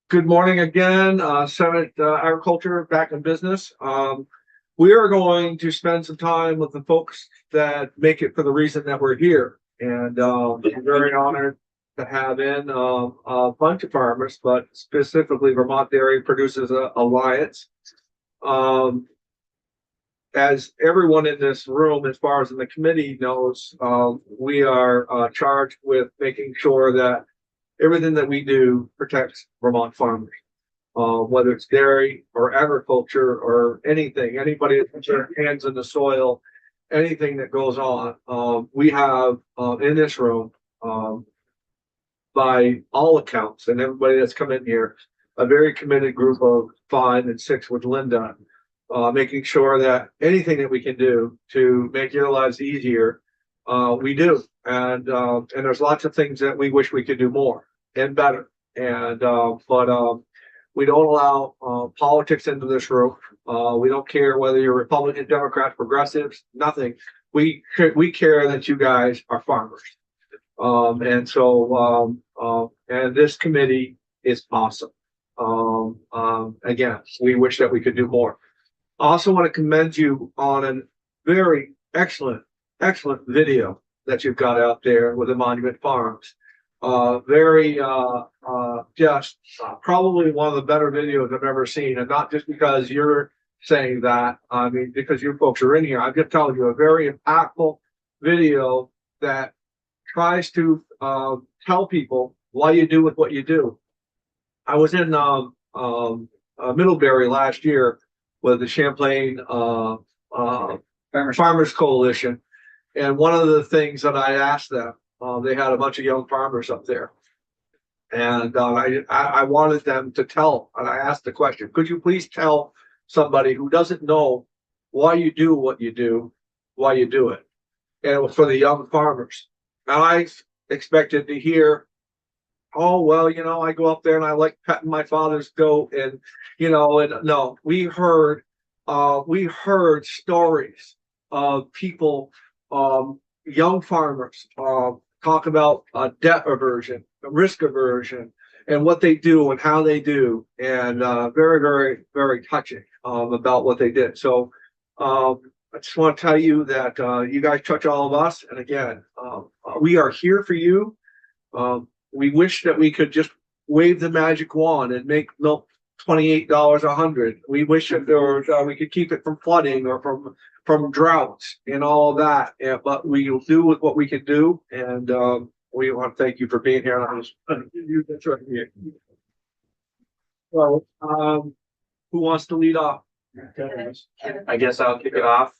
Good morning again, Senate Agriculture back in business. We are going to spend some time with the folks that make it for the reason that we're here. And I'm very honored to have in a bunch of farmers, but specifically Vermont Dairy Producers Alliance. Um, as everyone in this room, as far as in the committee knows, we are charged with making sure that everything that we do protects Vermont farmers, whether it's dairy or agriculture or anything, anybody that puts their hands in the soil, anything that goes on. We have in this room, by all accounts, and everybody that's come in here, a very committed group of 5 and 6 with Linda, making sure that anything that we can do to make your lives easier, we do. And there's lots of things that we wish we could do more and better. But we don't allow politics into this room. We don't care whether you're Republican, Democrat, progressives, nothing. We care that you guys are farmers. And this committee is awesome. Again, we wish that we could do more. I also want to commend you on a very excellent video that you've got out there with the Monument Farms. Probably one of the better videos I've ever seen, and not just because you're saying that. I mean, because you folks are in here. I'm just telling you, a very impactful video that tries to tell people why you do with what you do. I was in Middlebury last year with the Champlain Farmers Coalition, and one of the things that I asked them, they had a bunch of young farmers up there, and I wanted them to tell, and I asked the question, could you please tell somebody who doesn't know why you do what you do, why you do it? And it was for the young farmers. And I expected to hear, oh, well, I go up there and I like petting my father's goat, and no, we heard stories of people, young farmers, talk about debt aversion, risk aversion, and what they do and how they do, and very, very, very touching about what they did. So I just want to tell you that you guys touch all of us, and again, we are here for you. We wish that we could just wave the magic wand and make milk $28 a hundred. We wish that we could keep it from flooding or from droughts and all of that. But we will do with what we can do, and we want to thank you for being here. That's right here. Well, who wants to lead off? I guess I'll kick it off.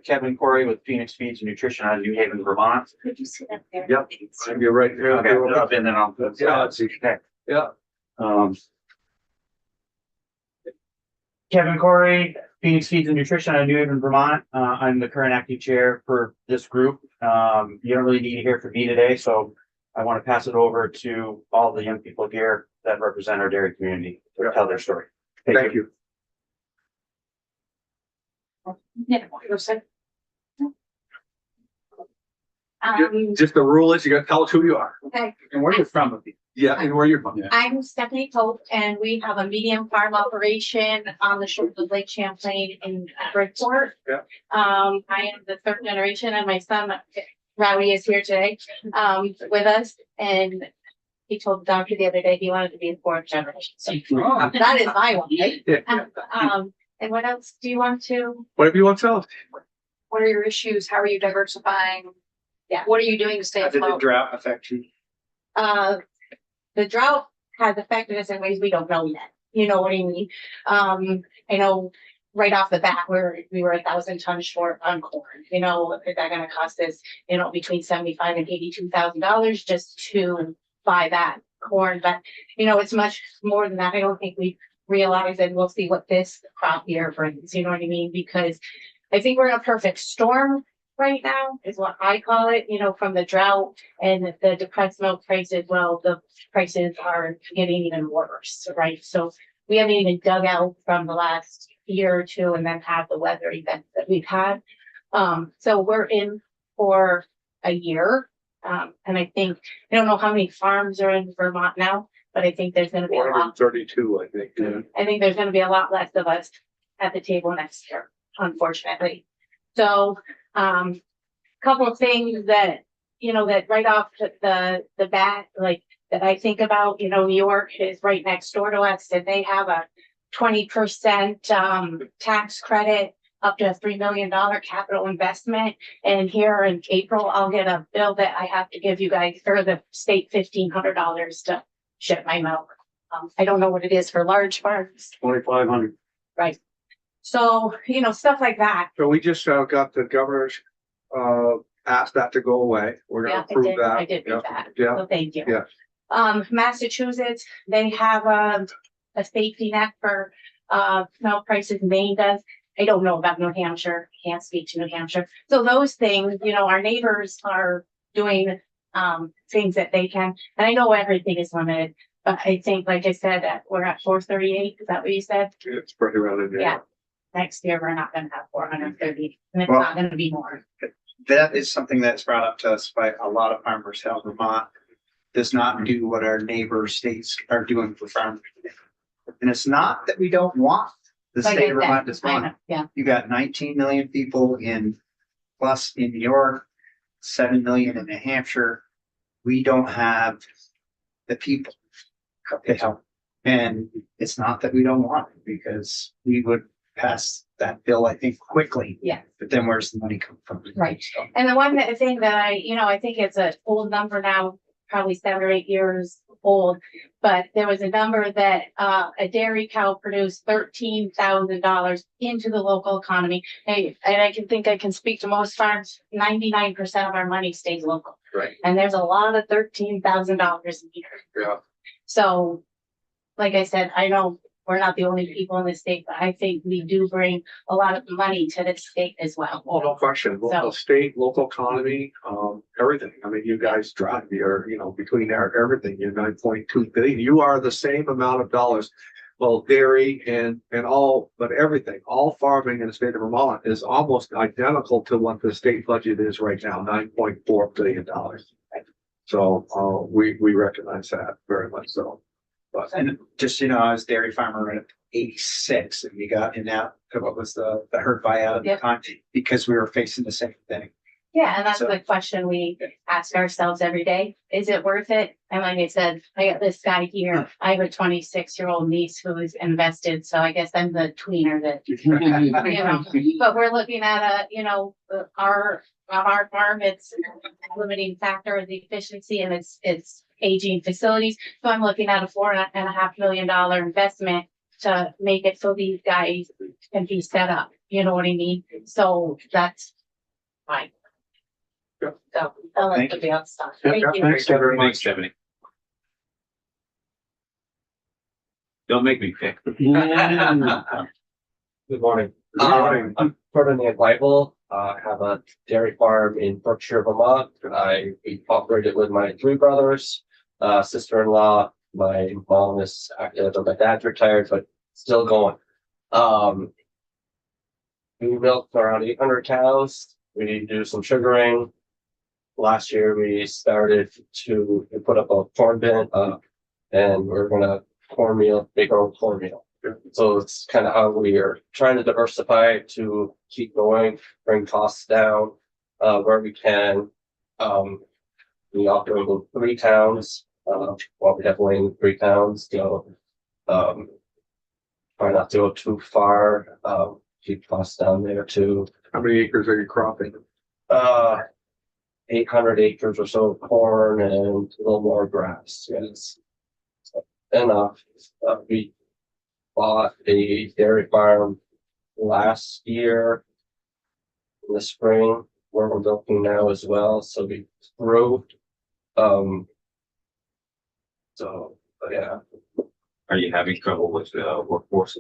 Kevin Corey with Phoenix Feeds and Nutrition out of New Haven, Vermont. Could you sit up there? Yep. You're right here. Okay, I've been then I'll Yeah. okay. Yeah. Kevin Corey, Phoenix Feeds and Nutrition out of New Haven, Vermont. I'm the current acting chair for this group. You don't really need to hear from me today, so I want to pass it over to all the young people here that represent our dairy community to tell their story. Thank you. Just the rule is you got to tell us who you are. Okay, And where you're from. Yeah, and where you're from. I'm Stephanie Pope, and we have a medium farm operation on the shores of Lake Champlain in Bridgeport. Yeah. I am the 3rd generation, and my son Rowdy is here today with us, and he told the doctor the other day he wanted to be the 4th generation. So that is my one, right? Yeah. And what else do you want to? Whatever you want to tell us. What are your issues? How are you diversifying? Yeah. What are you doing to stay How did the afloat? drought affect you? The drought has affected us in ways we don't know yet. You know what I mean? I know right off the bat we were 1,000 tons short on corn. Is that going to cost us, between $75,000 and $82,000 just to buy that corn? But it's much more than that. I don't think we realize, and we'll see what this crop year brings. You know what I mean? Because I think we're in a perfect storm right now, is what I call it, from the drought and the depressed milk prices. Well, the prices are getting even worse, right? So we haven't even dug out from the last year or two, and then have the weather events that we've had. So we're in for a year And I think, I don't know how many farms are in Vermont now, but I think there's gonna be a lot. 132, I think. Yeah. I think there's gonna be a lot less of us at the table next year, unfortunately. So, couple of things that, that right off the bat, like, that I think about, New York is right next door to us, and they have a 20% tax credit up to a $3 million capital investment. And here in April, I'll get a bill that I have to give you guys, or the state, $1,500 to ship my milk. I don't know what it is for large farms. 2,500. Right. So, stuff like that. So we just got the governor's asked that to go away. We're Yeah, gonna approve that. I did read that. Yeah. So thank you. Yeah. Massachusetts, they have a safety net for milk prices. Maine does. I don't know about New Hampshire. Can't speak to New Hampshire. So those things, our neighbors are doing things that they can. And I know everything is limited, but I think, like I said, that we're at 438. Is that what you said? It's pretty around in there. Yeah. Next year, we're not gonna have 430, and it's Well- not gonna be more. That is something that's brought up to us by a lot of farmers. How Vermont does not do what our neighbor states are doing for farmers. And it's not that we don't want the Like I state of said, Vermont to I want. know, yeah, You got 19 million people plus in New York, 7 million in New Hampshire. We don't have the people to help. And it's not that we don't want it, because we would pass that bill, I think, quickly. Yeah. But then where's the money come from? Right. So, and the thing that I think it's an old number now, probably 7 or 8 years old. But there was a number that a dairy cow produced $13,000 into the local economy. And I can speak to most farms, 99% of our money stays local. Right. And there's a lot of $13,000 a year. Yeah. So, like I said, I know we're not the only people in the state, but I think we do bring a lot of money to the state as well. Oh, no question. Local state, local economy, everything. I mean, you guys drive your, between everything, you're 9.2 billion. You are the same amount of dollars. Well, dairy and all, but everything, all farming in the state of Vermont is almost identical to what the state budget is right now, $9.4 billion. So, we recognize that very much so. But and just, I was dairy farmer at 86, and we got in that, what was the herd buyout at the Yep. time, because we were facing the same thing. Yeah, and that's So- the question we ask ourselves every day. Is it worth it? And like I said, I got this guy here. I have a 26-year-old niece who is invested, so I guess I'm the tweener that, but we're looking at on our farm, it's a limiting factor of the efficiency, and it's aging facilities. So I'm looking at a $4.5 million investment to make it so these guys can be set up. You know what I mean? So that's fine. Yeah. So I'll let Thank somebody else talk. Yeah, Thank you. thanks very Thanks, much. Stephanie. Don't make me pick. Good morning. Good morning. I'm Ferdinand Weibel. I have a dairy farm in Berkshire, Vermont. We operated with my 3 brothers, sister-in-law. My mom is active, and my dad's retired, but still going. We milk around 800 cows. We do some sugaring. Last year, we started to put up a corn bin, and we're gonna make our own cornmeal. So it's kind of how we are trying to diversify to keep going, bring costs down, where we can. We operate in 3 towns, we definitely in 3 towns, so, try not to go too far, keep costs down there too. How many acres are you cropping? 800 acres or so of corn and a little more grass, yes. So, enough. We bought a dairy farm last year in the spring, where we're milking now as well, so we grew. But yeah, Are you having trouble with workforce?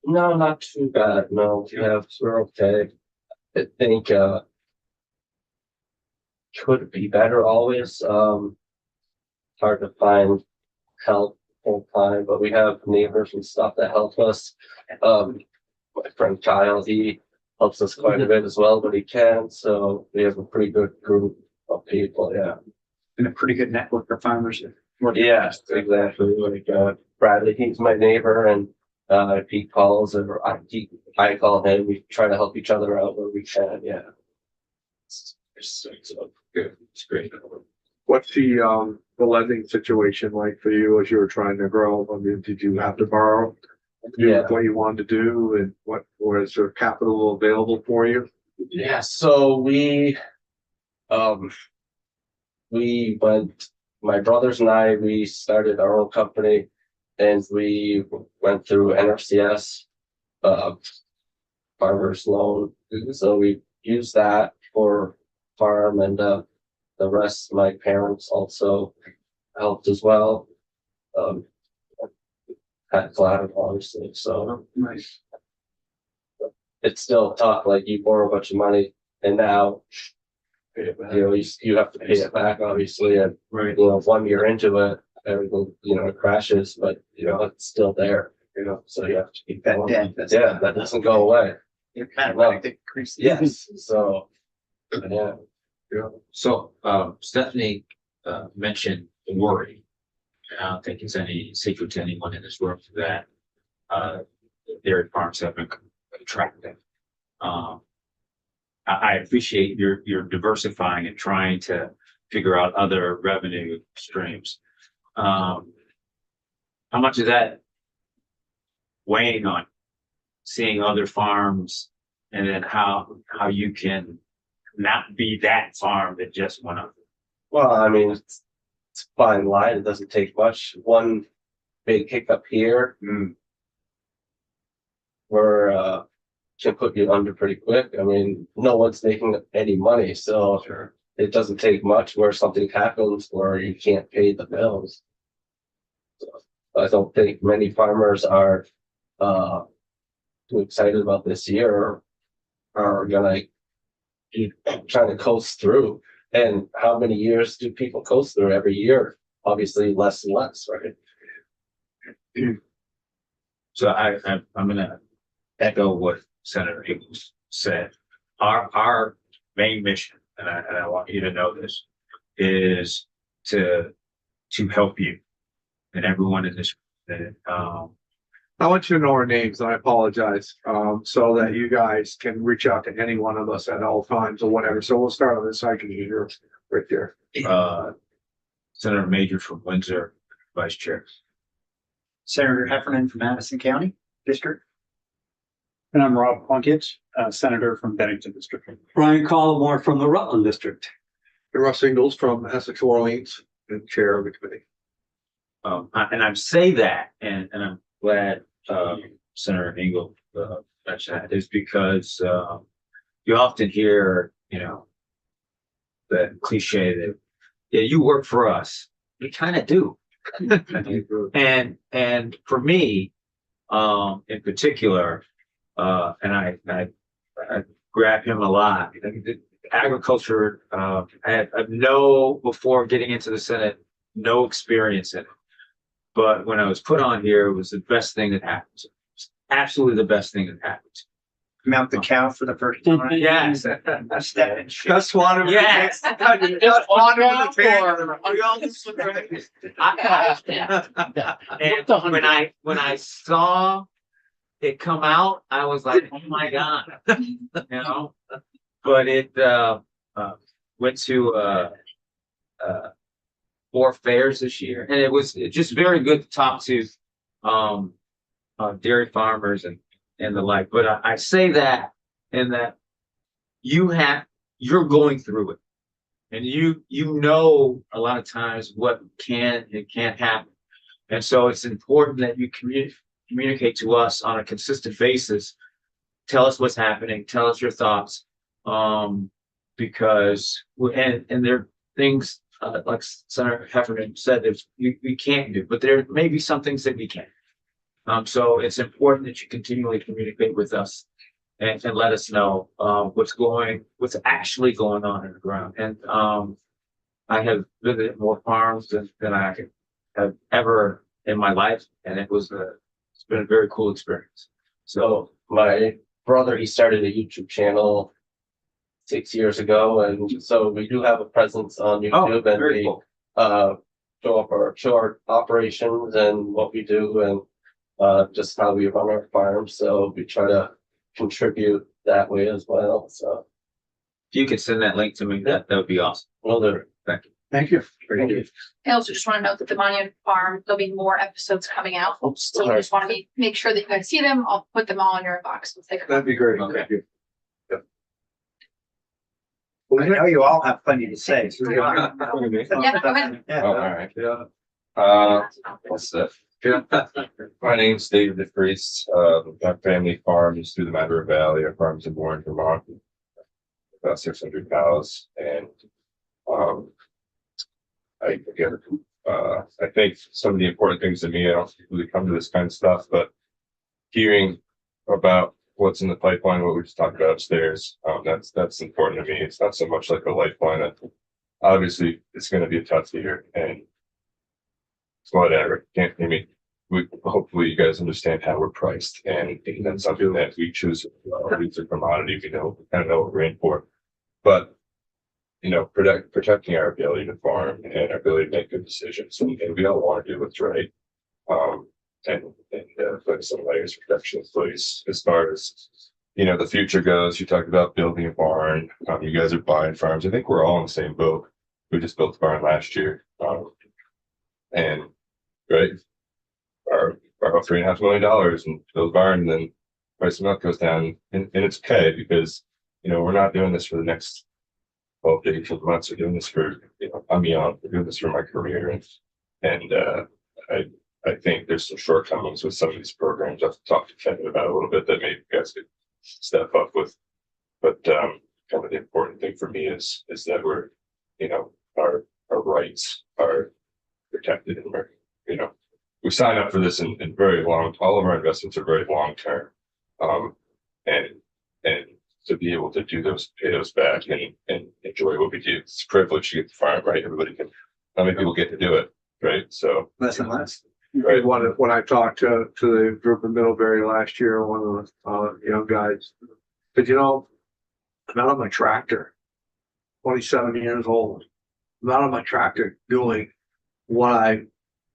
no, not too bad, no, we're okay. I think, could be better always, hard to find help full time, but we have neighbors and stuff that help us. My friend Kyle, he helps us quite a bit as well, but he can, so we have a pretty good group. of people, yeah. And a pretty good network of farmers. Yeah, exactly. Like, Bradley, he's my neighbor, and, if he calls or I call him, we try to help each other out where we can, yeah. So good, it's great. What's the lending situation like for you as you were trying to grow? I mean, did you have to borrow? to do Yeah. what you wanted to do and what was there capital available for you? Yeah, so we went, my brothers and I, we started our own company and we went through NRCS, farmers loan. So we used that for farm and, the rest, my parents also helped as well. Had collateral, obviously, so Nice. it's still tough, like you borrow a bunch of money and now you know, you have to pay it back, obviously, and Right. you know, 1 year into it, everything, you know, it crashes, but you know, it's still there, you know, so you have to keep That going. debt, Yeah, that doesn't go away. You're kind of like the increase. Yes, so, yeah, So, Stephanie, mentioned worry. I don't think it's any secret to anyone in this room that, dairy farms have been contracting. I appreciate your diversifying and trying to figure out other revenue streams. How much is that weighing on seeing other farms and then how you can not be that farm that just went up? well, I mean, it's a fine line, it doesn't take much, one big hiccup here. Where, can put you under pretty quick. I mean, no one's making any money, so it doesn't take much where something happens where you can't pay the bills. So, I don't think many farmers are too excited about this year or are gonna be trying to coast through. And how many years do people coast through every year? Obviously less and less, right? So I'm gonna echo what Senator Higgins said. Our main mission, and I want you to know this, is to help you and everyone in this. I want you to know our names, and I apologize, so that you guys can reach out to any one of us at all times or whatever. So we'll start on this side, can you hear right there? Senator Major from Windsor, Vice Chair. Senator Heffernan from Madison County District. And I'm Rob Plunkett, Senator from Bennington District. Brian Collmore from the Rutland District. And Russ Ingles from Essex Orleans, and Chair of the committee. And I say that, and I'm glad, Senator Engel, mentioned that, is because, you often hear, you know, the cliche that, yeah, you work for us. We kind of do. And for me, in particular, and I grab him a lot. I think the agriculture, I have no, before getting into the Senate, no experience in it. But when I was put on here, it was the best thing that happened. It was absolutely the best thing that happened. Mount the cow for the first time. Yes. Step in shit. Just wanted. Yes. Just wanted And when I saw it come out, I was like, oh my God, you know, but it, went to, 4 fairs this year, and it was just very good to talk to, dairy farmers and the like. But I say that in that you're going through it, and you know a lot of times what can and can't happen, and so it's important that you communicate to us on a consistent basis. Tell us what's happening. Tell us your thoughts, because and there are things like Senator Heffernan said that we can't do, but there may be some things that we can. So it's important that you continually communicate with us and let us know what's actually going on in the ground. And I have visited more farms than I have ever in my life, and it's been a very cool experience. So my brother, he started a YouTube channel 6 years ago, and so we do have a presence on YouTube, and Very we cool. show our operations and what we do, and just how we run our farm. So we try to contribute that way as well. So If you could send that link to me, that would be awesome. we'll do. Thank you. Thank you. I also just want to note that the Monument Farm, there'll be more episodes coming out. So we just want to make sure that you guys see them. I'll put them all in your inbox once they come. That'd be great. Okay. Thank you. I know you all have plenty to say. So Yeah, go ahead. Yeah. All right. Yeah. What's that? My name's David DeFries. My family farms through the Mad Valley. Our farms in Warren, Vermont. About 600 cows, and I think some of the important things to me, I don't really come to this kind of stuff, but hearing about what's in the pipeline, what we just talked about upstairs, that's important to me. It's not so much like a lifeline. Obviously, it's going to be a tough year, and it's whatever. Hopefully you guys understand how we're priced, and that's something that we choose. It's a commodity, we kind of know what we're in for. But protecting our ability to farm and our ability to make good decisions, and we all want to do what's right. And put some layers of protection in place as far as the future goes. You talked about building a barn. You guys are buying farms. I think we're all in the same boat. We just built a barn last year, and right, our about $3.5 million and build a barn, and then price of milk goes down, and it's okay because we're not doing this for the next 12 to 18 months. We're doing this for I'm young. We're doing this for my career, and I think there's some shortcomings with some of these programs. I've talked to Kevin about a little bit that maybe you guys could step up with. But kind of the important thing for me is that we're, our rights are protected, and we're, we sign up for this in very long. All of our investments are very long term, and to be able to do those, pay those back, and enjoy what we do. It's a privilege to get to farm, right? Everybody can. How many people get to do it, right? So Less and less. Right. When I talked to the group in Middlebury last year, one of the young guys said, I'm out on my tractor, 27 years old. I'm out on my tractor doing what I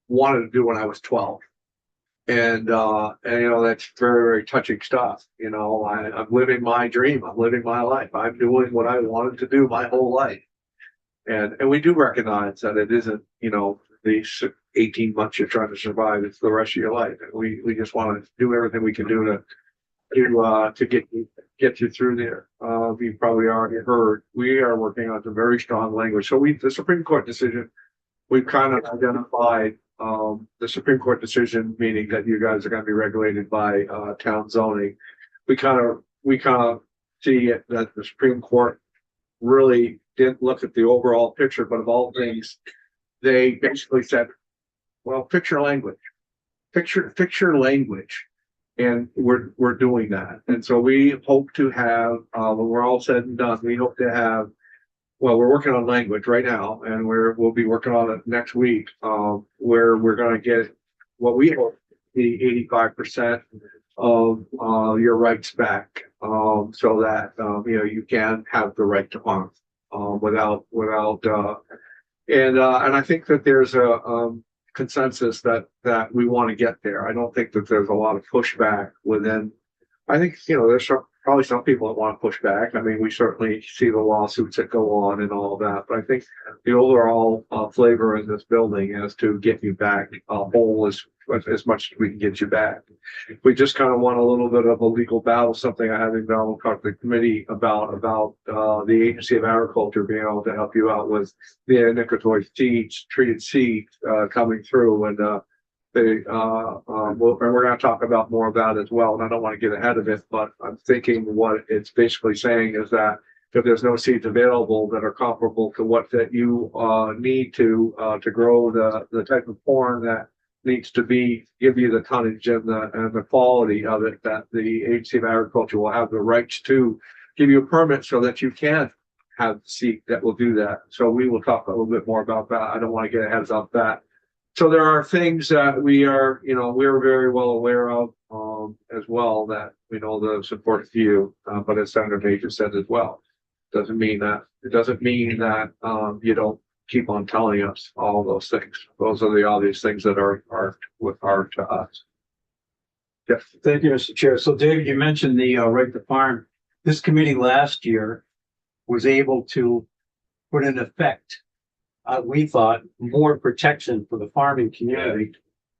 wanted to do when I was 12. And that's very, very touching stuff. I'm living my dream. I'm living my life. I'm doing what I wanted to do my whole life. And we do recognize that it isn't, these 18 months you're trying to survive. It's the rest of your life. And we just want to do everything we can do to get you through there. You probably already heard, we are working on some very strong language. So the Supreme Court decision, we've kind of identified the Supreme Court decision, meaning that you guys are going to be regulated by town zoning. We kind of see it that the Supreme Court really didn't look at the overall picture, but of all things, they basically said, well, picture language, and we're doing that. And so we hope to have, when we're all said and done, we hope to have. Well, we're working on language right now, and we'll be working on it next week, where we're going to get what we hope to be 85% of your rights back, so that you can have the right to farm without and I think that there's a consensus that we want to get there. I don't think that there's a lot of pushback within. I think there's probably some people that want to push back. I mean, we certainly see the lawsuits that go on and all of that, but I think the overall flavor in this building is to get you back whole as much as we can get you back. We just kind of want a little bit of a legal battle, something I haven't been able to talk to the committee about the Agency of Agriculture being able to help you out with the nicotinoid seeds, treated seeds coming through, and we're going to talk about more of that as well. And I don't want to get ahead of it, but I'm thinking what it's basically saying is that if there's no seeds available that are comparable to what that you need to grow the type of corn that needs to give you the tonnage and the quality of it, that the Agency of Agriculture will have the rights to give you a permit so that you can have seed that will do that. So we will talk a little bit more about that. I don't want to get ahead of that. So there are things that we're very well aware of as well, that we know the support for you, but as Senator Major said as well, Doesn't mean that, you don't keep on telling us all those things. Those are the obvious things that are to us. Yes. Thank you, Mr. Chair. So David, you mentioned the right to farm. This committee last year was able to put in effect, we thought, more protection for the farming community.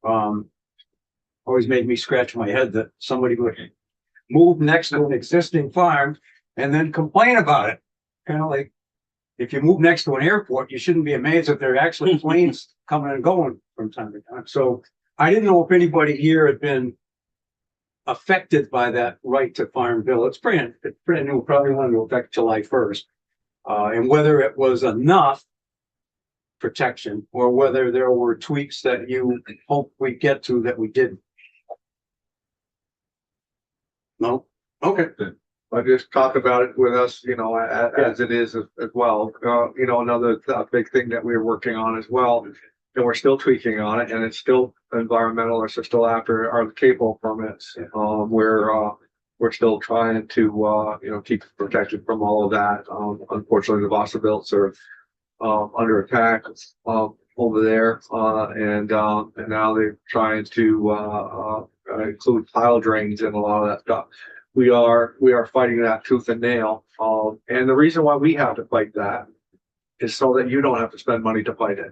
Always made me scratch my head that somebody would move next to an existing farm and then complain about it. Kind of like, if you move next to an airport, you shouldn't be amazed if there are actually planes coming and going from time to time. So I didn't know if anybody here had been affected by that right to farm bill. It's brand new, probably went into effect July 1st. And whether it was enough protection or whether there were tweaks that you hope we get to that we didn't. No? Okay. I just talk about it with us, as it is as well. Another big thing that we're working on as well, and we're still tweaking on it, and it's still environmental, or still after our CAPO permits. We're still trying to, keep protected from all of that. Unfortunately, the Boston are under attack over there, and now they're trying to include tile drains and a lot of that stuff. We are fighting that tooth and nail. And the reason why we have to fight that is so that you don't have to spend money to fight it.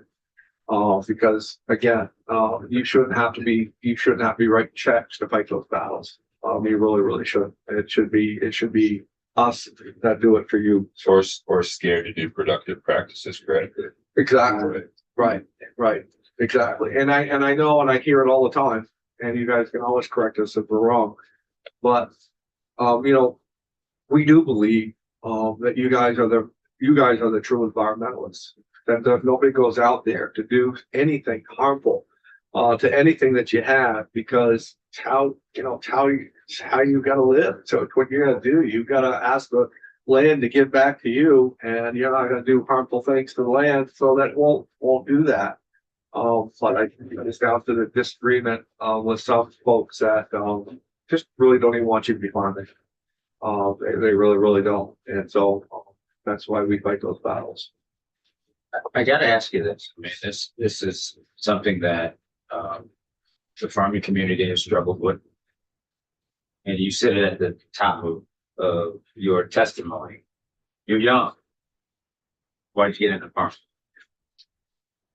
Because again, you shouldn't have to be writing checks to fight those battles. You really, really shouldn't. It should be us that do it for you. Or scared to do productive practices correctly. Exactly. Right. Exactly. And I know, and I hear it all the time, and you guys can always correct us if we're wrong. But we do believe that you guys are the true environmentalists. That nobody goes out there to do anything harmful to anything that you have, because it's how you got to live. So it's what you're gonna do. You got to ask the land to give back to you, and you're not gonna do harmful things to the land, so that won't do that. But I think it's down to the disagreement with some folks that just really don't even want you to be farming. They really, really don't. And so that's why we fight those battles. I gotta ask you this. I mean, this is something that the farming community has struggled with. And you said it at the top of your testimony. You're young. Why did you get into farming?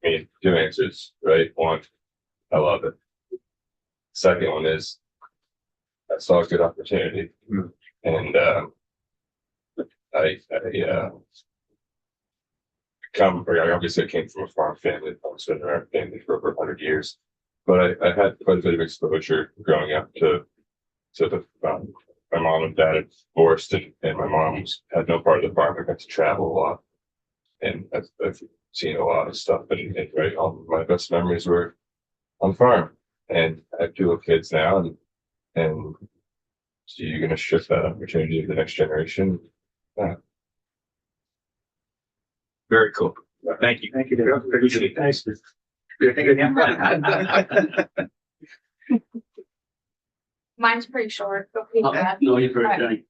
I mean, two answers, right? One, I love it. Second one is, I saw a good opportunity, and obviously I came from a farm family. I was in our family for over 100 years, but I had quite a bit of exposure growing up to my mom and dad had divorced, and my mom had no part of the farm. I got to travel a lot, and I've seen a lot of stuff, and right, all my best memories were on the farm. And I have 2 little kids now, and so you're going to strip that opportunity to the next generation. Very cool. Thank you. Thank you, David. Appreciate it. Thanks. Mine's pretty short, but pretty good. No, you're Alright.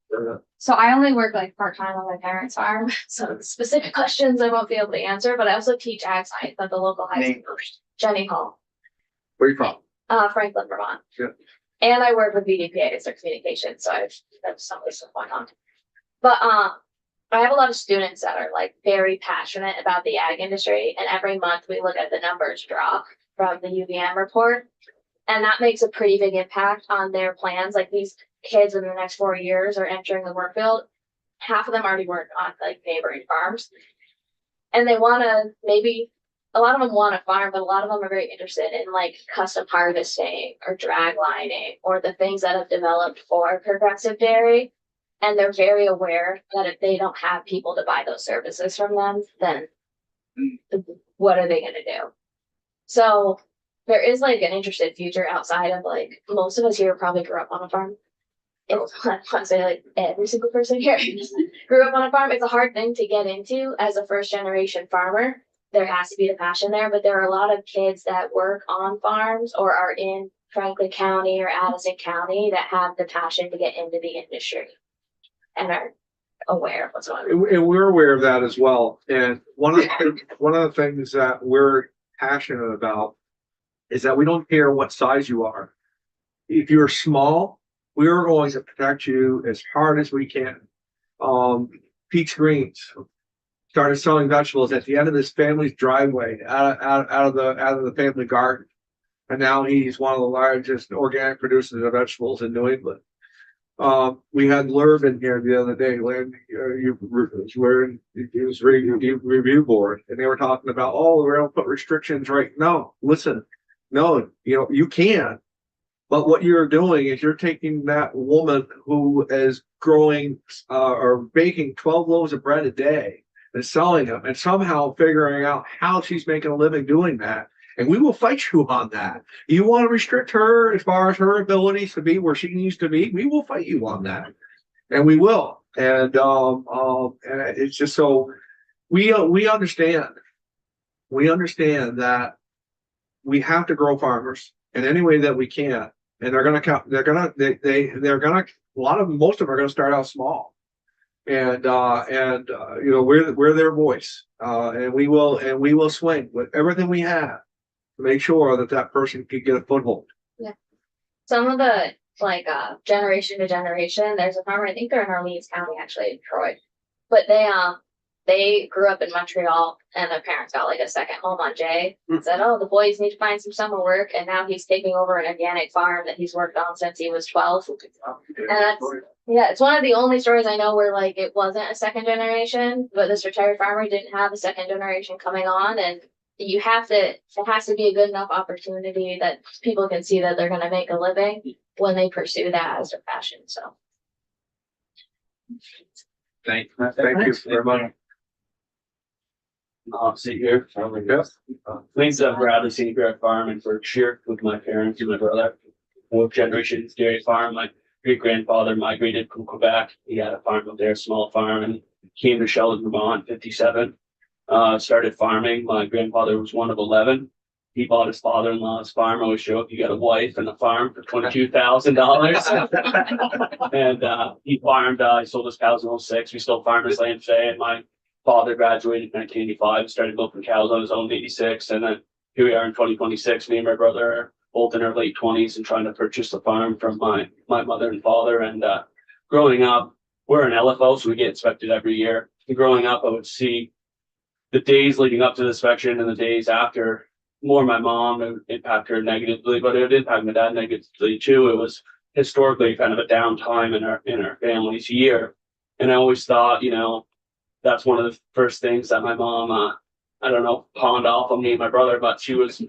So I only work like part-time on my parents' farm, so specific questions I won't be able to answer, but I also teach ag science at the local high Name school. first. Jenny Hall, Where are you from? Franklin, Vermont. Yeah. And I work with VDPA as their communication, so that's something going on. But I have a lot of students that are like very passionate about the ag industry, and every month we look at the numbers drop from the UVM report. And that makes a pretty big impact on their plans. Like, these kids in the next 4 years are entering the work field. Half of them already work on like neighboring farms. And they want to, maybe a lot of them want to farm, but a lot of them are very interested in like custom harvesting or drag lining or the things that have developed for progressive dairy. And they're very aware that if they don't have people to buy those services from them, then what are they going to do? So there is like an interested future outside of like, most of us here probably grew up on a farm. It's, I want to say like every single person here grew up on a farm. It's a hard thing to get into as a first generation farmer. There has to be the passion there, but there are a lot of kids that work on farms or are in Franklin County or Addison County that have the passion to get into the industry and are aware of what's going on. And we're aware of that as well. And one of the things that we're passionate about is that we don't care what size you are. If you're small, we are going to protect you as hard as we can. Pete's Greens started selling vegetables at the end of his family's driveway out of the family garden. And now he's one of the largest organic producers of vegetables in New England. We had Lerb in here the other day, he was review board, and they were talking about, oh, we're gonna put restrictions, right? No, listen, no, you can. But what you're doing is you're taking that woman who is growing or baking 12 loaves of bread a day and selling them and somehow figuring out how she's making a living doing that. And we will fight you on that. You want to restrict her as far as her abilities to be where she needs to be, we will fight you on that. And we will. And it's just so we understand. We understand that we have to grow farmers in any way that we can. And most of them are gonna start out small. And we're their voice. And we will swing with everything we have to make sure that person can get a foothold. Yeah. Some of the generation to generation, there's a farmer, I think they're in Orleans County, actually, in Troy. But they grew up in Montreal and their parents got like a second home on Jay and said, oh, the boys need to find some summer work. And now he's taking over an organic farm that he's worked on since he was 12. And it's one of the only stories I know where it wasn't a second generation, but this retired farmer didn't have a second generation coming on. And it has to be a good enough opportunity that people can see that they're going to make a living when they pursue that as their passion. So. Thank you very much. I'll sit here. Wayne's Bradley St. Greg Farm in Berkshire with my parents and my brother. Fourth generation dairy farm. My great grandfather migrated from Quebec. He had a farm up there, a small farm, and came to Sheldon, Vermont, 57. Started farming. My grandfather was one of 11. He bought his father-in-law's farm. I always joke, you got a wife and a farm for $22,000. And he farmed, he sold his cows in 06. We still farm his land today. And my father graduated in 1985, started milking cows on his own in 86. And then here we are in 2026. Me and my brother are both in our late 20s and trying to purchase the farm from my mother and father. And growing up, we're an LFO, so we get inspected every year. And growing up, I would see the days leading up to the inspection and the days after. More my mom, it would impact her negatively, but it would impact my dad negatively too. It was historically kind of a downtime in our family's year. And I always thought, that's one of the first things that my mom, pawned off on me and my brother, but she was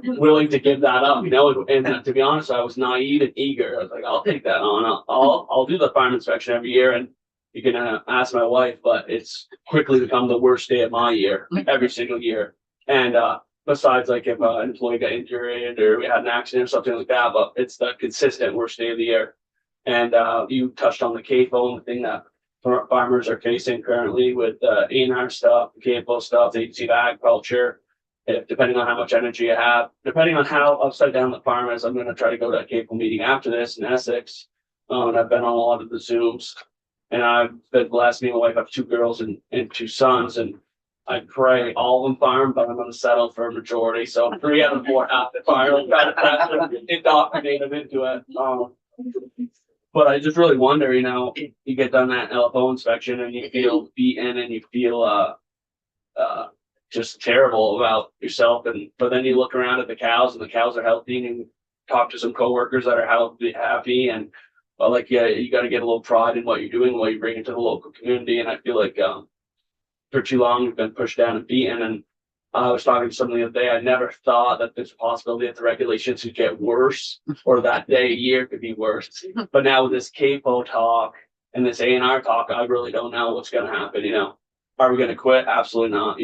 willing to give that up, and to be honest, I was naive and eager. I was like, I'll take that on. I'll do the farm inspection every year. And you can ask my wife, but it's quickly become the worst day of my year, every single year. And, besides if an employee got injured or we had an accident or something like that, but it's the consistent worst day of the year. And you touched on the CAFO and the thing that farmers are facing currently with A&R stuff, the CAFO stuff, the agency of agriculture, depending on how much energy you have, depending on how upside down the farm is. I'm going to try to go to a CAFO meeting after this in Essex. And I've been on a lot of the Zooms. And I've been blessed. Me and my wife have 2 girls and 2 sons. And I pray all of them farm, but I'm going to settle for a majority. So 3 out of 4 have to farm. I'm trying to indoctrinate them into it. But I just really wonder, you get done that LFO inspection and you feel beaten and you feel just terrible about yourself. But then you look around at the cows and the cows are healthy, and you talk to some coworkers that are happy, and you got to get a little pride in what you're doing, what you bring into the local community. And I feel like for too long we've been pushed down and beaten. And I was talking to somebody the other day. I never thought that there's a possibility that the regulations would get worse or that day a year could be worse. But now with this CAFO talk and this A&R talk, I really don't know what's going to happen. Are we going to quit? Absolutely not.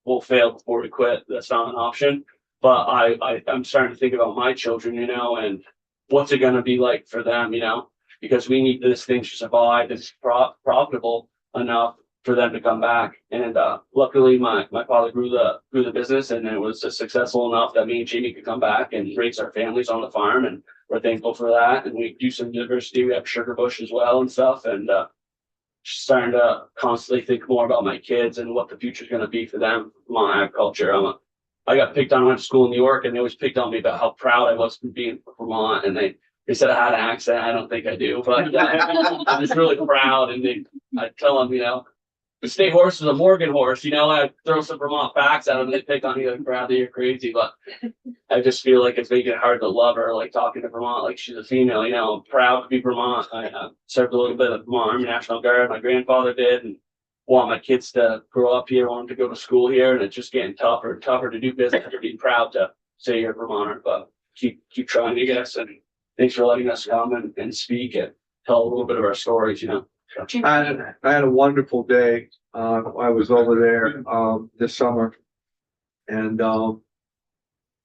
We'll fail before we quit. That's not an option. But I'm starting to think about my children, and what's it going to be like for them, because we need this thing to survive. It's profitable enough for them to come back. And luckily my father grew the business, and it was successful enough that me and Jamie could come back and raise our families on the farm, and we're thankful for that. And we do some diversity. We have sugar bush as well and stuff. And starting to constantly think more about my kids and what the future is going to be for them, my agriculture. I got picked on, I went to school in New York, and they always picked on me about how proud I was from being from Vermont. And they said I had an accent. I don't think I do, but I'm just really proud. And I tell them, you know, the state horse is a Morgan horse. You know, I throw some Vermont facts at them, and they pick on you like, Bradley, you're crazy. But I just feel like it's making it hard to love her, like talking to Vermont, like she's a female. You know, I'm proud to be Vermont. I served a little bit of the Vermont Army National Guard. My grandfather did, and want my kids to grow up here, want them to go to school here, and it's just getting tougher and tougher to do business. To be proud to say you're a Vermonter, but keep trying, I guess. And thanks for letting us come and speak and tell a little bit of our stories. You know. I had a wonderful day. I was over there this summer, and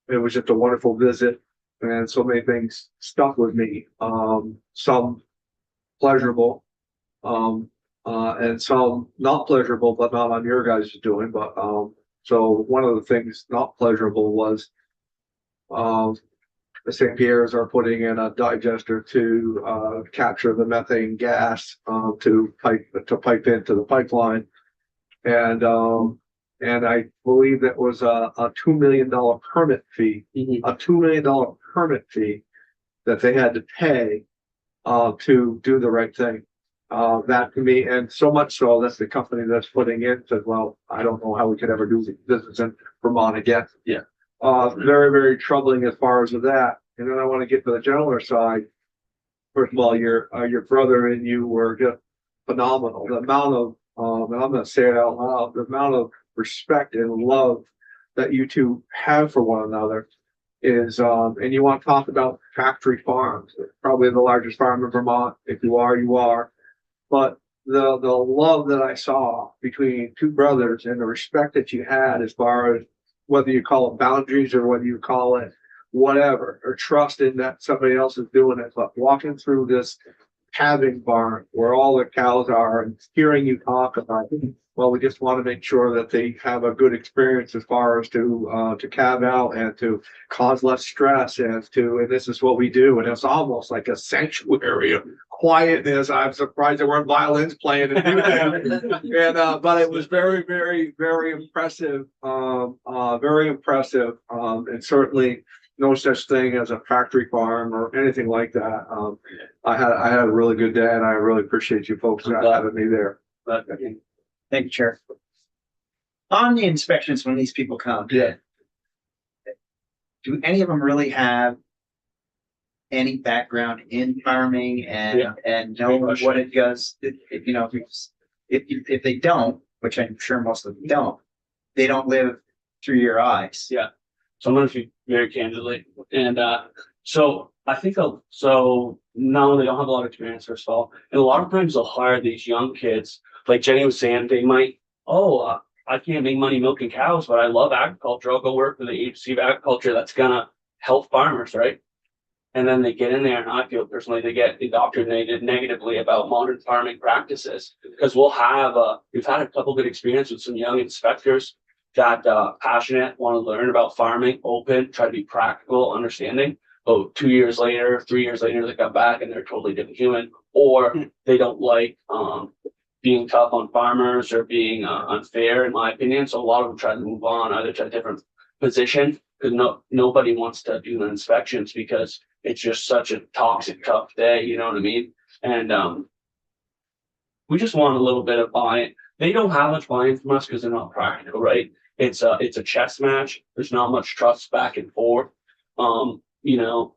it was just a wonderful visit, and so many things stuck with me. Some pleasurable, and some not pleasurable, but not on your guys' doing. But so one of the things not pleasurable was the St. Pierre's are putting in a digester to capture the methane gas to pipe into the pipeline, and I believe that was a $2 million permit fee, a $2 million permit fee that they had to pay to do the right thing. That to me, and so much so that's the company that's putting in said, well, I don't know how we could ever do business in Vermont again. Yeah. Very, very troubling as far as that. And then I want to get to the gentler side. First of all, your brother and you were just phenomenal. The amount of, and I'm going to say it out loud, the amount of respect and love that you two have for one another is, and you want to talk about factory farms, probably the largest farm in Vermont. If you are, you are. But the love that I saw between two brothers and the respect that you had as far as whether you call it boundaries or whether you call it whatever, or trust in that somebody else is doing it, but walking through this calving barn where all the cows are and hearing you talk about, well, we just want to make sure that they have a good experience as far as to calve out and to cause less stress and this is what we do. And it's almost like a sanctuary of quietness. I'm surprised there weren't violins playing and but it was very, very, very impressive. Very impressive. And certainly no such thing as a factory farm or anything like that. I had a really good day, and I really appreciate you folks having me there. Thank you, Chair. On the inspections, when these people come, Yeah. do any of them really have any background in farming and know what it does? If, you know, if they don't, which I'm sure most of them don't, they don't live through your eyes. Yeah. So I'm going to speak very candidly. And so I think, so no, they don't have a lot of experience, first of all. And a lot of times they'll hire these young kids. Like Jenny was saying, they might, I can't make money milking cows, but I love agriculture. I'll go work for the Agency of Agriculture that's going to help farmers, right? And then they get in there, and I feel personally they get indoctrinated negatively about modern farming practices. Because we've had a couple good experience with some young inspectors that passionate, want to learn about farming, open, try to be practical, understanding. Oh, 2 years later, 3 years later, they come back and they're a totally different human, or they don't like being tough on farmers or being unfair, in my opinion. So a lot of them try to move on, either to a different position, because nobody wants to do the inspections because it's just such a toxic, tough day. You know what I mean? And we just want a little bit of buy-in. They don't have much buy-in from us because they're not practical, right? It's a chess match. There's not much trust back and forth. You know,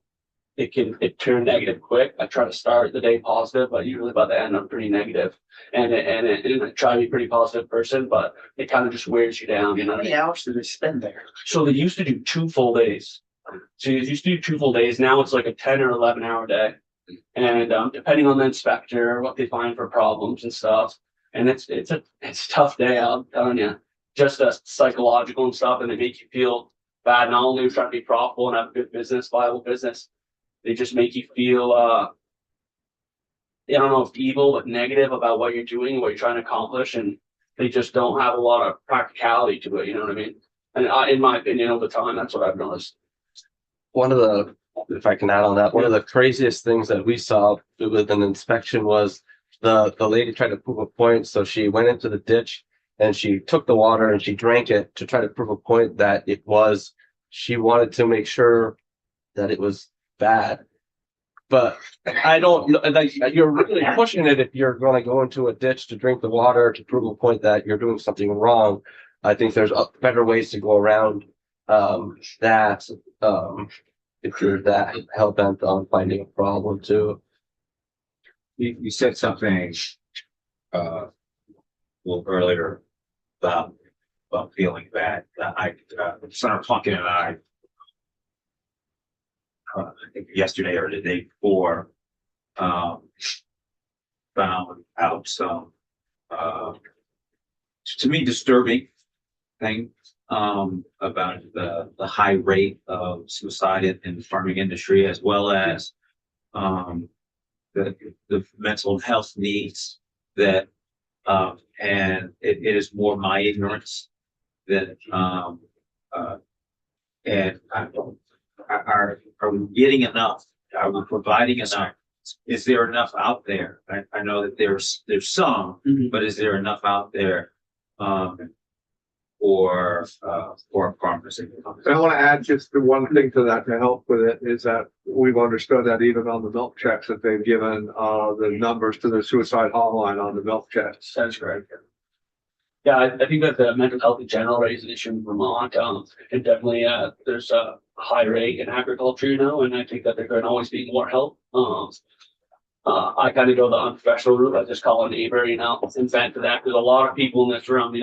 it turn negative quick. I try to start the day positive, but usually by the end I'm pretty negative. And I try to be a pretty positive person, but it kind of just wears you down. You know, How many hours do they spend there? so they used to do 2 full days. So you used to do 2 full days. Now it's like a 10 or 11 hour day. And depending on the inspector, what they find for problems and stuff. And it's a tough day, I'm telling you. Just psychological and stuff, and they make you feel bad. Not only trying to be profitable and have a good business, viable business, they just make you feel I don't know if evil, but negative about what you're doing, what you're trying to accomplish, and they just don't have a lot of practicality to it. You know what I mean? And in my opinion, over time, that's what I've noticed. One of the, if I can add on that, one of the craziest things that we saw with an inspection was the lady tried to prove a point, so she went into the ditch and she took the water and she drank it to try to prove a point that she wanted to make sure that it was bad. But I don't know, like, you're really pushing it if you're gonna go into a ditch to drink the water to prove a point that you're doing something wrong. I think there's better ways to go around that if you're that hell bent on finding a problem too. You said something, a little earlier about feeling bad. Senator Plunkett and I think yesterday or the day before, found out some, to me, disturbing thing, about the high rate of suicide in the farming industry, as well as, the mental health needs that, and it is more my ignorance that, and are we getting enough? Are we providing enough? Is there enough out there? I know that there's some, but is there enough out there, for farmers? And I want to add just the one thing to that to help with it is that we've understood that even on the milk checks that they've given, the numbers to the suicide hotline on the milk checks. That's correct. Yeah, I think that the mental health in general is an issue in Vermont. And definitely, there's a high rate in agriculture, and I think that there can always be more help. I kind of go the unprofessional route. I just call a neighbor, in fact to that, there's a lot of people in this room,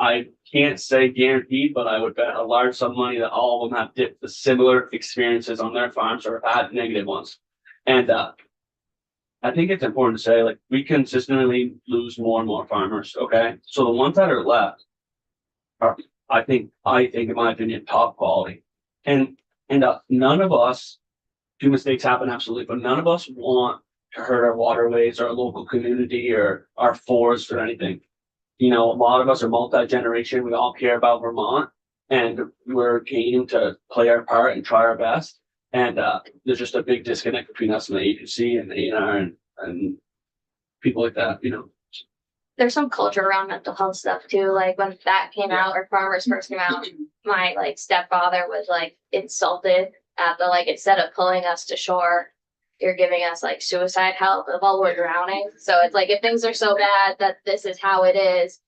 I can't say guaranteed, but I would bet a large sum of money that all of them have the similar experiences on their farms or had negative ones. And I think it's important to say, like, we consistently lose more and more farmers. Okay, so the ones that are left are, I think, in my opinion, top quality. And none of us, do mistakes happen, absolutely, but none of us want to hurt our waterways, our local community, or our forests or anything. A lot of us are multi-generation. We all care about Vermont, and we're keen to play our part and try our best. And there's just a big disconnect between us and the agency and the A&R and people like that, There's some culture around mental health stuff too. Like when that came out, or farmers first came out, my stepfather was insulted at instead of pulling us to shore, you're giving us suicide help while we're drowning. So it's if things are so bad that this is how it is,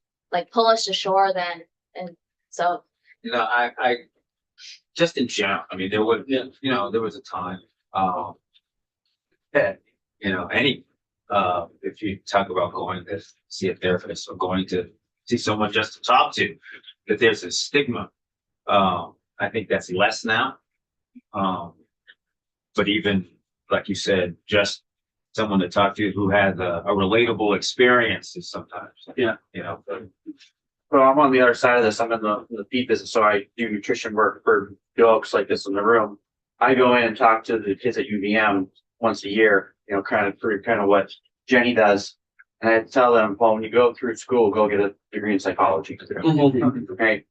pull us to shore then. And so, I just in general, I mean, there was a time, that, if you talk about going to see a therapist or going to see someone just to talk to, that there's a stigma. I think that's less now. But even, like you said, just someone to talk to who has a relatable experience is sometimes. Yeah. Well, I'm on the other side of this. I'm in the feed business, so I do nutrition work for dogs like this in the room. I go in and talk to the kids at UVM once a year, kind of what Jenny does. And I tell them, well, when you go through school, go get a degree in psychology. Okay.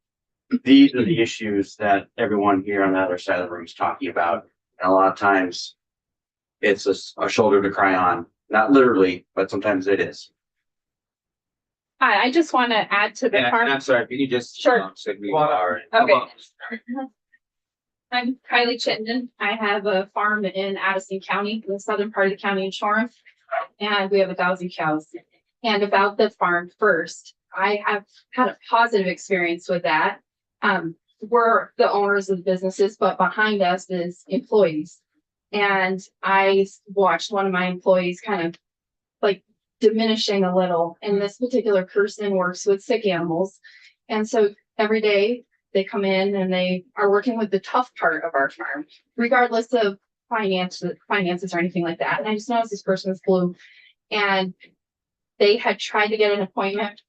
These are the issues that everyone here on the other side of the room is talking about. And a lot of times it's a shoulder to cry on, not literally, but sometimes it is. Hi, I just want to add to the And I'm sorry, can you just Sure. say who you are? Okay. I'm Kylie Chittenden. I have a farm in Addison County, in the southern part of the county in Shoreham, and we have 1,000 cows. And about the farm first, I have had a positive experience with that. We're the owners of the businesses, but behind us is employees. And I watched one of my employees kind of diminishing a little. And this particular person works with sick animals. And so every day they come in and they are working with the tough part of our farm, regardless of finances or anything like that. And I just noticed this person was blue, and they had tried to get an appointment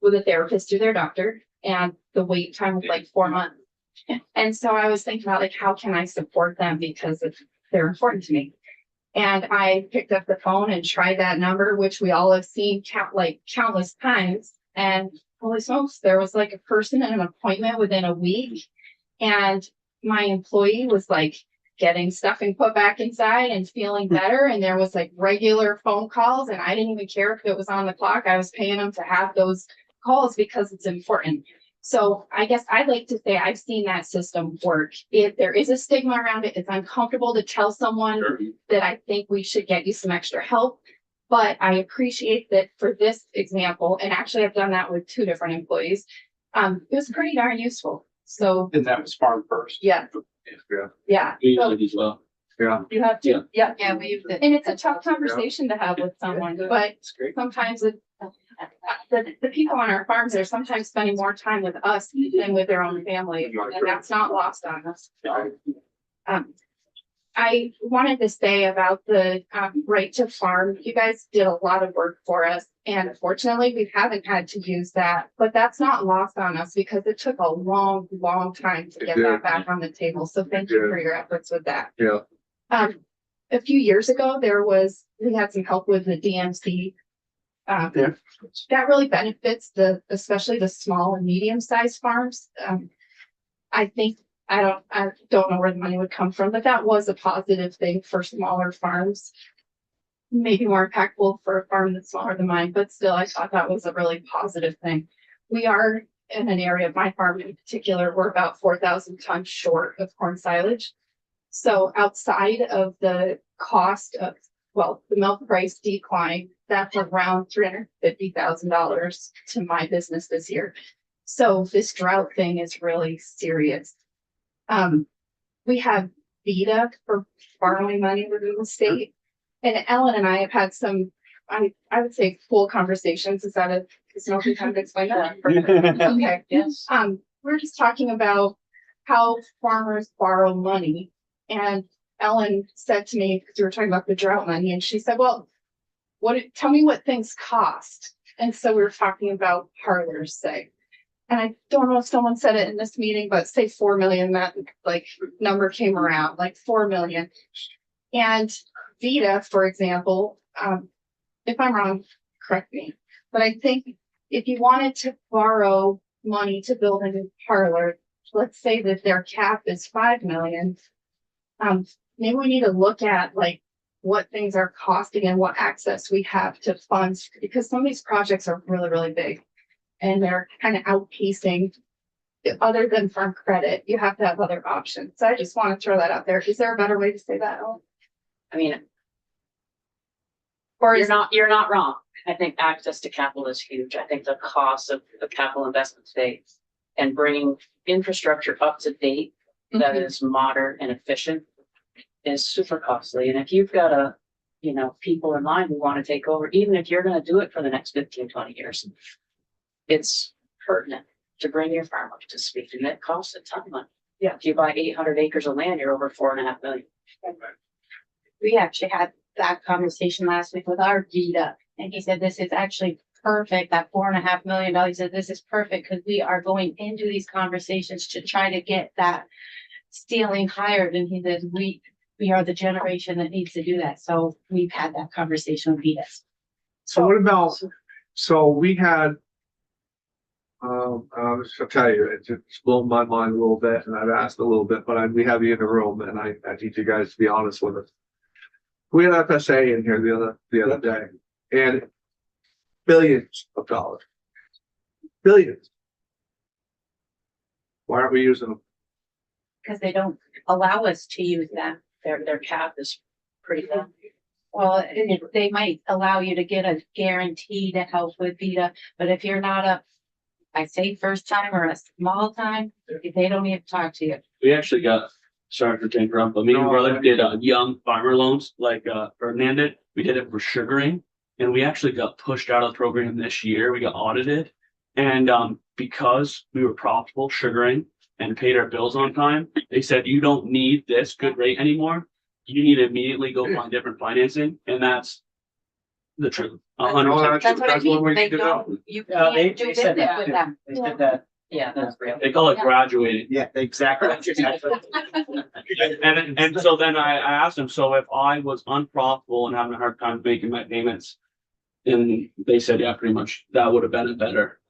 with a therapist through their doctor, and the wait time was 4 months. And so I was thinking about how can I support them, because they're important to me. And I picked up the phone and tried that number, which we all have seen countless times. And holy smokes, there was a person and an appointment within a week. And my employee was getting stuffing put back inside and feeling better. And there was like regular phone calls, and I didn't even care if it was on the clock. I was paying them to have those calls because it's important. So I guess I'd like to say I've seen that system work. If there is a stigma around it, it's uncomfortable to tell someone that I think we should get you some extra help. But I appreciate that for this example, and actually I've done that with 2 different employees. It was pretty darn useful. So And that was Farm First. yeah, yeah. We So usually do as well. you have to, Yeah. Yeah, we've. and it's a tough conversation to have with someone, but sometimes the people on our farms are sometimes spending more time with us than with their own family, and that's not lost on us. I wanted to say about the right to farm. You guys did a lot of work for us, and fortunately, we haven't had to use that. But that's not lost on us because it took a long, long time to get that back on the table. So thank you for your efforts with that. Yeah. A few years ago, we had some help with the DMC. That really benefits especially the small and medium-sized farms. I don't know where the money would come from, but that was a positive thing for smaller farms. Maybe more impactful for a farm that's smaller than mine, but still, I thought that was a really positive thing. We are in an area of my farm in particular, we're about 4,000 tons short of corn silage. So outside of the cost of, the milk price decline, that's around $350,000 to my business this year. So this drought thing is really serious. We have VITA for borrowing money within the state. And Ellen and I have had some, I would say, cool conversations. Is no good time to explain that? Okay. Yes. We're just talking about how farmers borrow money. And Ellen said to me, because we were talking about the drought money, and she said, well, tell me what things cost. And so we were talking about parlors, say. And I don't know if someone said it in this meeting, but say 4 million, that number came around, like 4 million. And VITA, for example, if I'm wrong, correct me, but I think if you wanted to borrow money to build a new parlor, let's say that their cap is 5 million. Maybe we need to look at what things are costing and what access we have to funds, because some of these projects are really, really big. And they're kind of outpacing, other than farm credit, you have to have other options. So I just want to throw that out there. Is there a better way to say that, Ellen? I mean, Or you're not wrong. I think access to capital is huge. I think the cost of the capital investment today and bringing infrastructure up to date that is modern and efficient is super costly. And if you've got people in line who want to take over, even if you're going to do it for the next 15, 20 years, it's pertinent to bring your farm up to speed, and it costs a ton of money. Yeah, if you buy 800 acres of land, you're over $4.5 million. We actually had that conversation last week with our VITA, and he said this is actually perfect. That $4.5 million. He said this is perfect because we are going into these conversations to try to get that ceiling higher. And he said we are the generation that needs to do that. So we've had that conversation with VITA. So what about, so we had, I'll tell you, it just blew my mind a little bit, and I've asked a little bit, but we have you in the room, and I need you guys to be honest with us. We had FSA in here the other day, and billions of dollars. Billions. Why aren't we using them? Because they don't allow us to use them. Their cap is pretty low. Well, they might allow you to get a guarantee to help with VITA, but if you're not I say first time or a small time, they don't even talk to you. We actually got, sorry for interrupting, but me and my brother did young farmer loans like Ferdinand did. We did it for sugaring, and we actually got pushed out of the program this year. We got audited, and because we were profitable sugaring and paid our bills on time, they said you don't need this good rate anymore. You need to immediately go find different financing, and that's the truth. 100%. That's what I mean. we They need to don't, know. you Yeah, can't do business with them. They said that. Yeah, that's real. They call it graduating. Yeah, exactly. And so then I asked them, so if I was unprofitable and having a hard time making my payments, and they said, yeah, pretty much that would have been a better.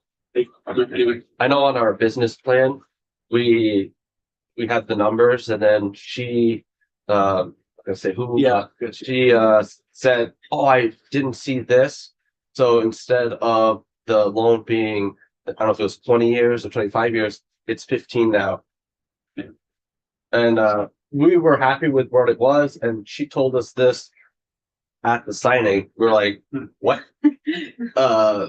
Anyway, I know on our business plan, we had the numbers, and then she I say who. Yeah. She said, "Oh, I didn't see this." So instead of the loan being, I don't know if it was 20 years or 25 years, it's 15 now. And we were happy with what it was, and she told us this at the signing. We're like, what?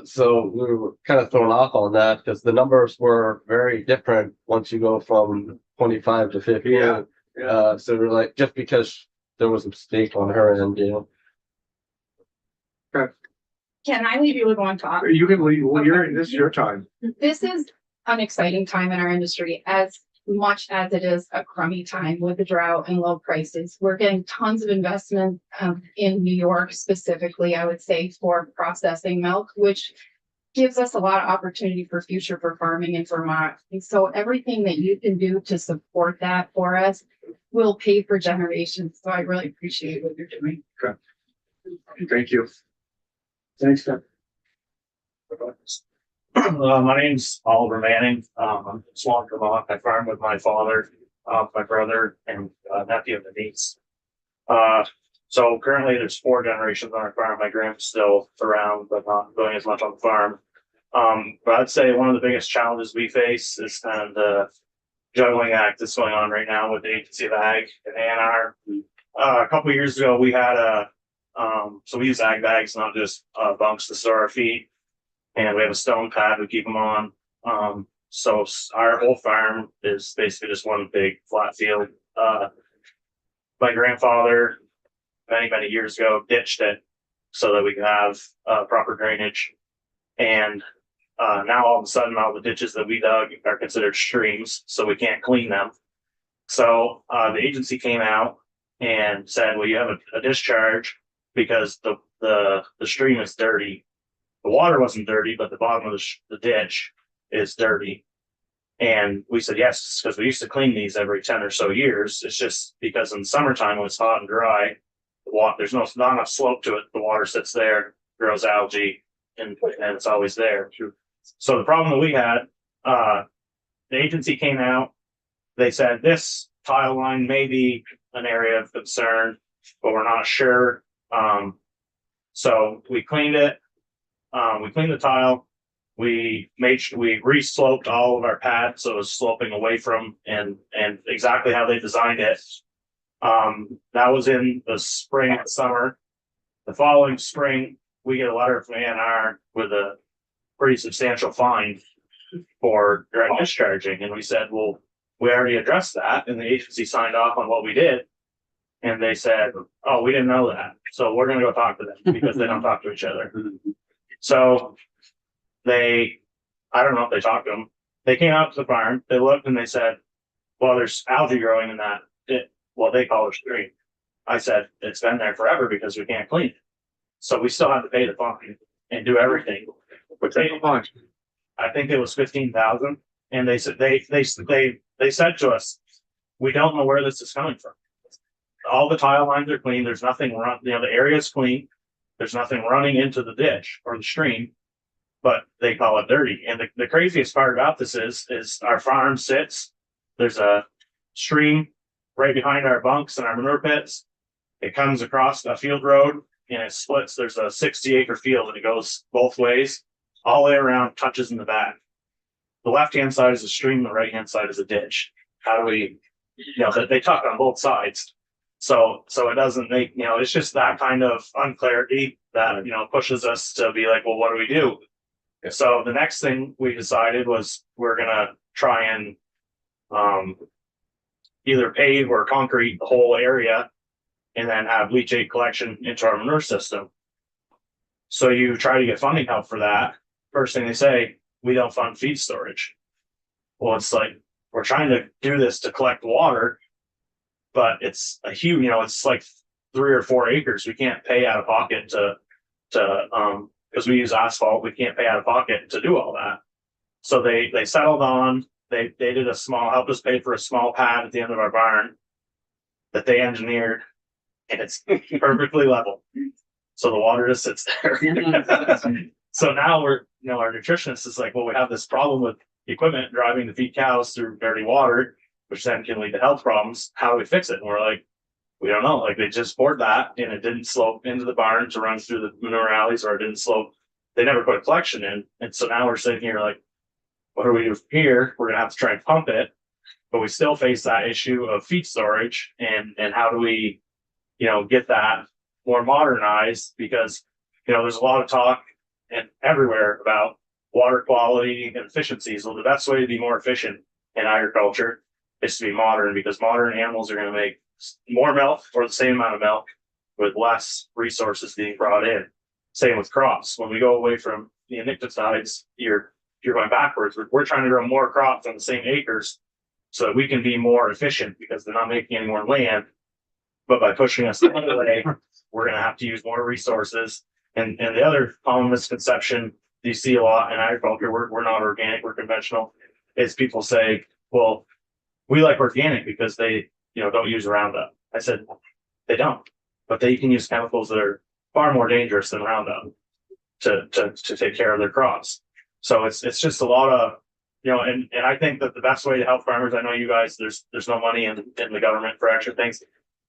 So we were kind of thrown off on that because the numbers were very different once you go from 25 to 15. Yeah. So we're like, just because there was a mistake on her end, you know. Can I leave you with one thought? You can leave, well, this is your time. This is an exciting time in our industry, as much as it is a crummy time with the drought and low prices. We're getting tons of investment in New York specifically, I would say, for processing milk, which gives us a lot of opportunity for future for farming in Vermont. And so everything that you can do to support that for us will pay for generations. So I really appreciate what you're doing. Thank you. Thanks, Doug. My name's Oliver Manning. I'm from Swan, Vermont. I farm with my father, my brother, and nephew and the niece. So currently there's 4 generations on our farm. My grandpa's still around, but not doing as much on the farm. But I'd say one of the biggest challenges we face is kind of the juggling act that's going on right now with the Agency of Ag and ANR. A couple of years ago, we had so we use ag bags, not just bunks to store our feed. And we have a stone pad we keep them on. So our whole farm is basically just one big flat field. My grandfather, many years ago, ditched it so that we could have proper drainage. And now all of a sudden, all the ditches that we dug are considered streams, so we can't clean them. So the agency came out and said, well, you have a discharge because the stream is dirty. The water wasn't dirty, but the bottom of the ditch is dirty. And we said, yes, because we used to clean these every 10 or so years. It's just because in the summertime when it's hot and dry, there's not enough slope to it. The water sits there, grows algae, and it's always there. So the problem that we had, the agency came out. They said this tile line may be an area of concern, but we're not sure. So we cleaned it. We cleaned the tile. We re-sloped all of our pads, so it was sloping away from and exactly how they designed it. That was in the spring and summer. The following spring, we get a letter from ANR with a pretty substantial fine for direct discharging, and we said, well, we already addressed that, and the agency signed off on what we did. And they said, oh, we didn't know that, so we're going to go talk to them because they don't talk to each other. So I don't know if they talked to them. They came out to the farm, they looked and they said, well, there's algae growing in that, what they call a stream. I said, it's been there forever because we can't clean it. So we still have to pay the fine and do everything. But I think it was 15,000. And they said, they said to us, we don't know where this is coming from. All the tile lines are clean. There's nothing the area is clean. There's nothing running into the ditch or the stream, but they call it dirty. And the craziest part about this is our farm sits, there's a stream right behind our bunks and our manure pits. It comes across a field road and it splits. There's a 60-acre field and it goes both ways, all the way around, touches in the back. The left-hand side is a stream, the right-hand side is a ditch. How do we, they talk on both sides. So it doesn't make, it's just that kind of unclarity that, pushes us to be like, well, what do we do? Yeah. So the next thing we decided was we're going to try and either pave or concrete the whole area and then have leachate collection into our manure system. So you try to get funding help for that. First thing they say, we don't fund feed storage. Well, it's like, we're trying to do this to collect water, but it's a huge, it's like 3 or 4 acres. We can't pay out of pocket because we use asphalt, we can't pay out of pocket to do all that. So they settled on, they did helped us pay for a small pad at the end of our barn that they engineered, and it's perfectly level. So the water just sits there. So now our nutritionist is like, well, we have this problem with equipment driving to feed cows through dirty water, which then can lead to health problems. How do we fix it? And we're like, We don't know, like they just poured that and it didn't slope into the barn to run through the manure alleys, or it didn't slope. They never put a collection in. And so now we're sitting here like, what do we do here? We're gonna have to try and pump it. But we still face that issue of feed storage and how do we, get that more modernized? Because, there's a lot of talk and everywhere about water quality and efficiencies. Well, the best way to be more efficient in agriculture is to be modern, because modern animals are going to make more milk for the same amount of milk with less resources being brought in. Same with crops. When we go away from the insecticides, you're going backwards. We're trying to grow more crops on the same acres so that we can be more efficient, because they're not making any more land. But by pushing us the other way, we're going to have to use more resources. And the other common misconception you see a lot in agriculture, we're not organic, we're conventional, is people say, well, we like organic because they, don't use Roundup. I said, they don't, but they can use chemicals that are far more dangerous than Roundup to take care of their crops. So it's just a lot of, and I think that the best way to help farmers, I know you guys, there's no money in the government for extra things.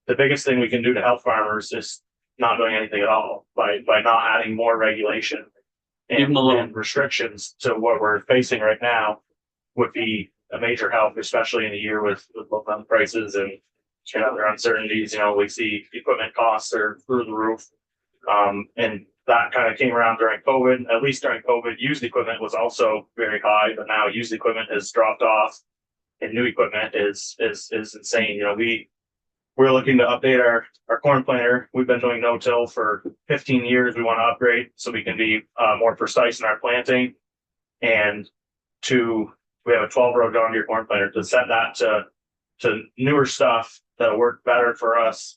The biggest thing we can do to help farmers is not doing anything at all, by not adding more regulation and restrictions to what we're facing right now would be a major help, especially in a year with low milk prices and other uncertainties. We see equipment costs are through the roof. And that kind of came around during COVID. At least during COVID, used equipment was also very high, but now used equipment has dropped off and new equipment is insane. We're looking to update our corn planter. We've been doing no-till for 15 years. We want to upgrade so we can be more precise in our planting. And we have a 12-row John Deere corn planter to set that to newer stuff that'll work better for us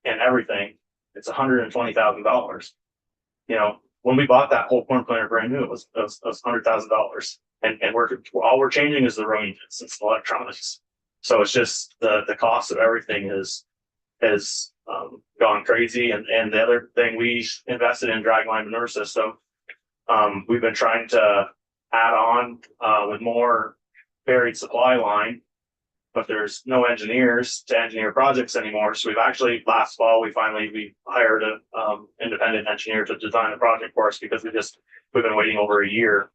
and everything. It's $120,000. When we bought that whole corn planter brand new, it was $100,000. And all we're changing is the row units and some electronics. So it's just the cost of everything has gone crazy. And the other thing, we invested in dragline manure system. We've been trying to add on with more buried supply line, but there's no engineers to engineer projects anymore. So we've actually, last fall, we hired an independent engineer to design a project for us, because we've been waiting over a year.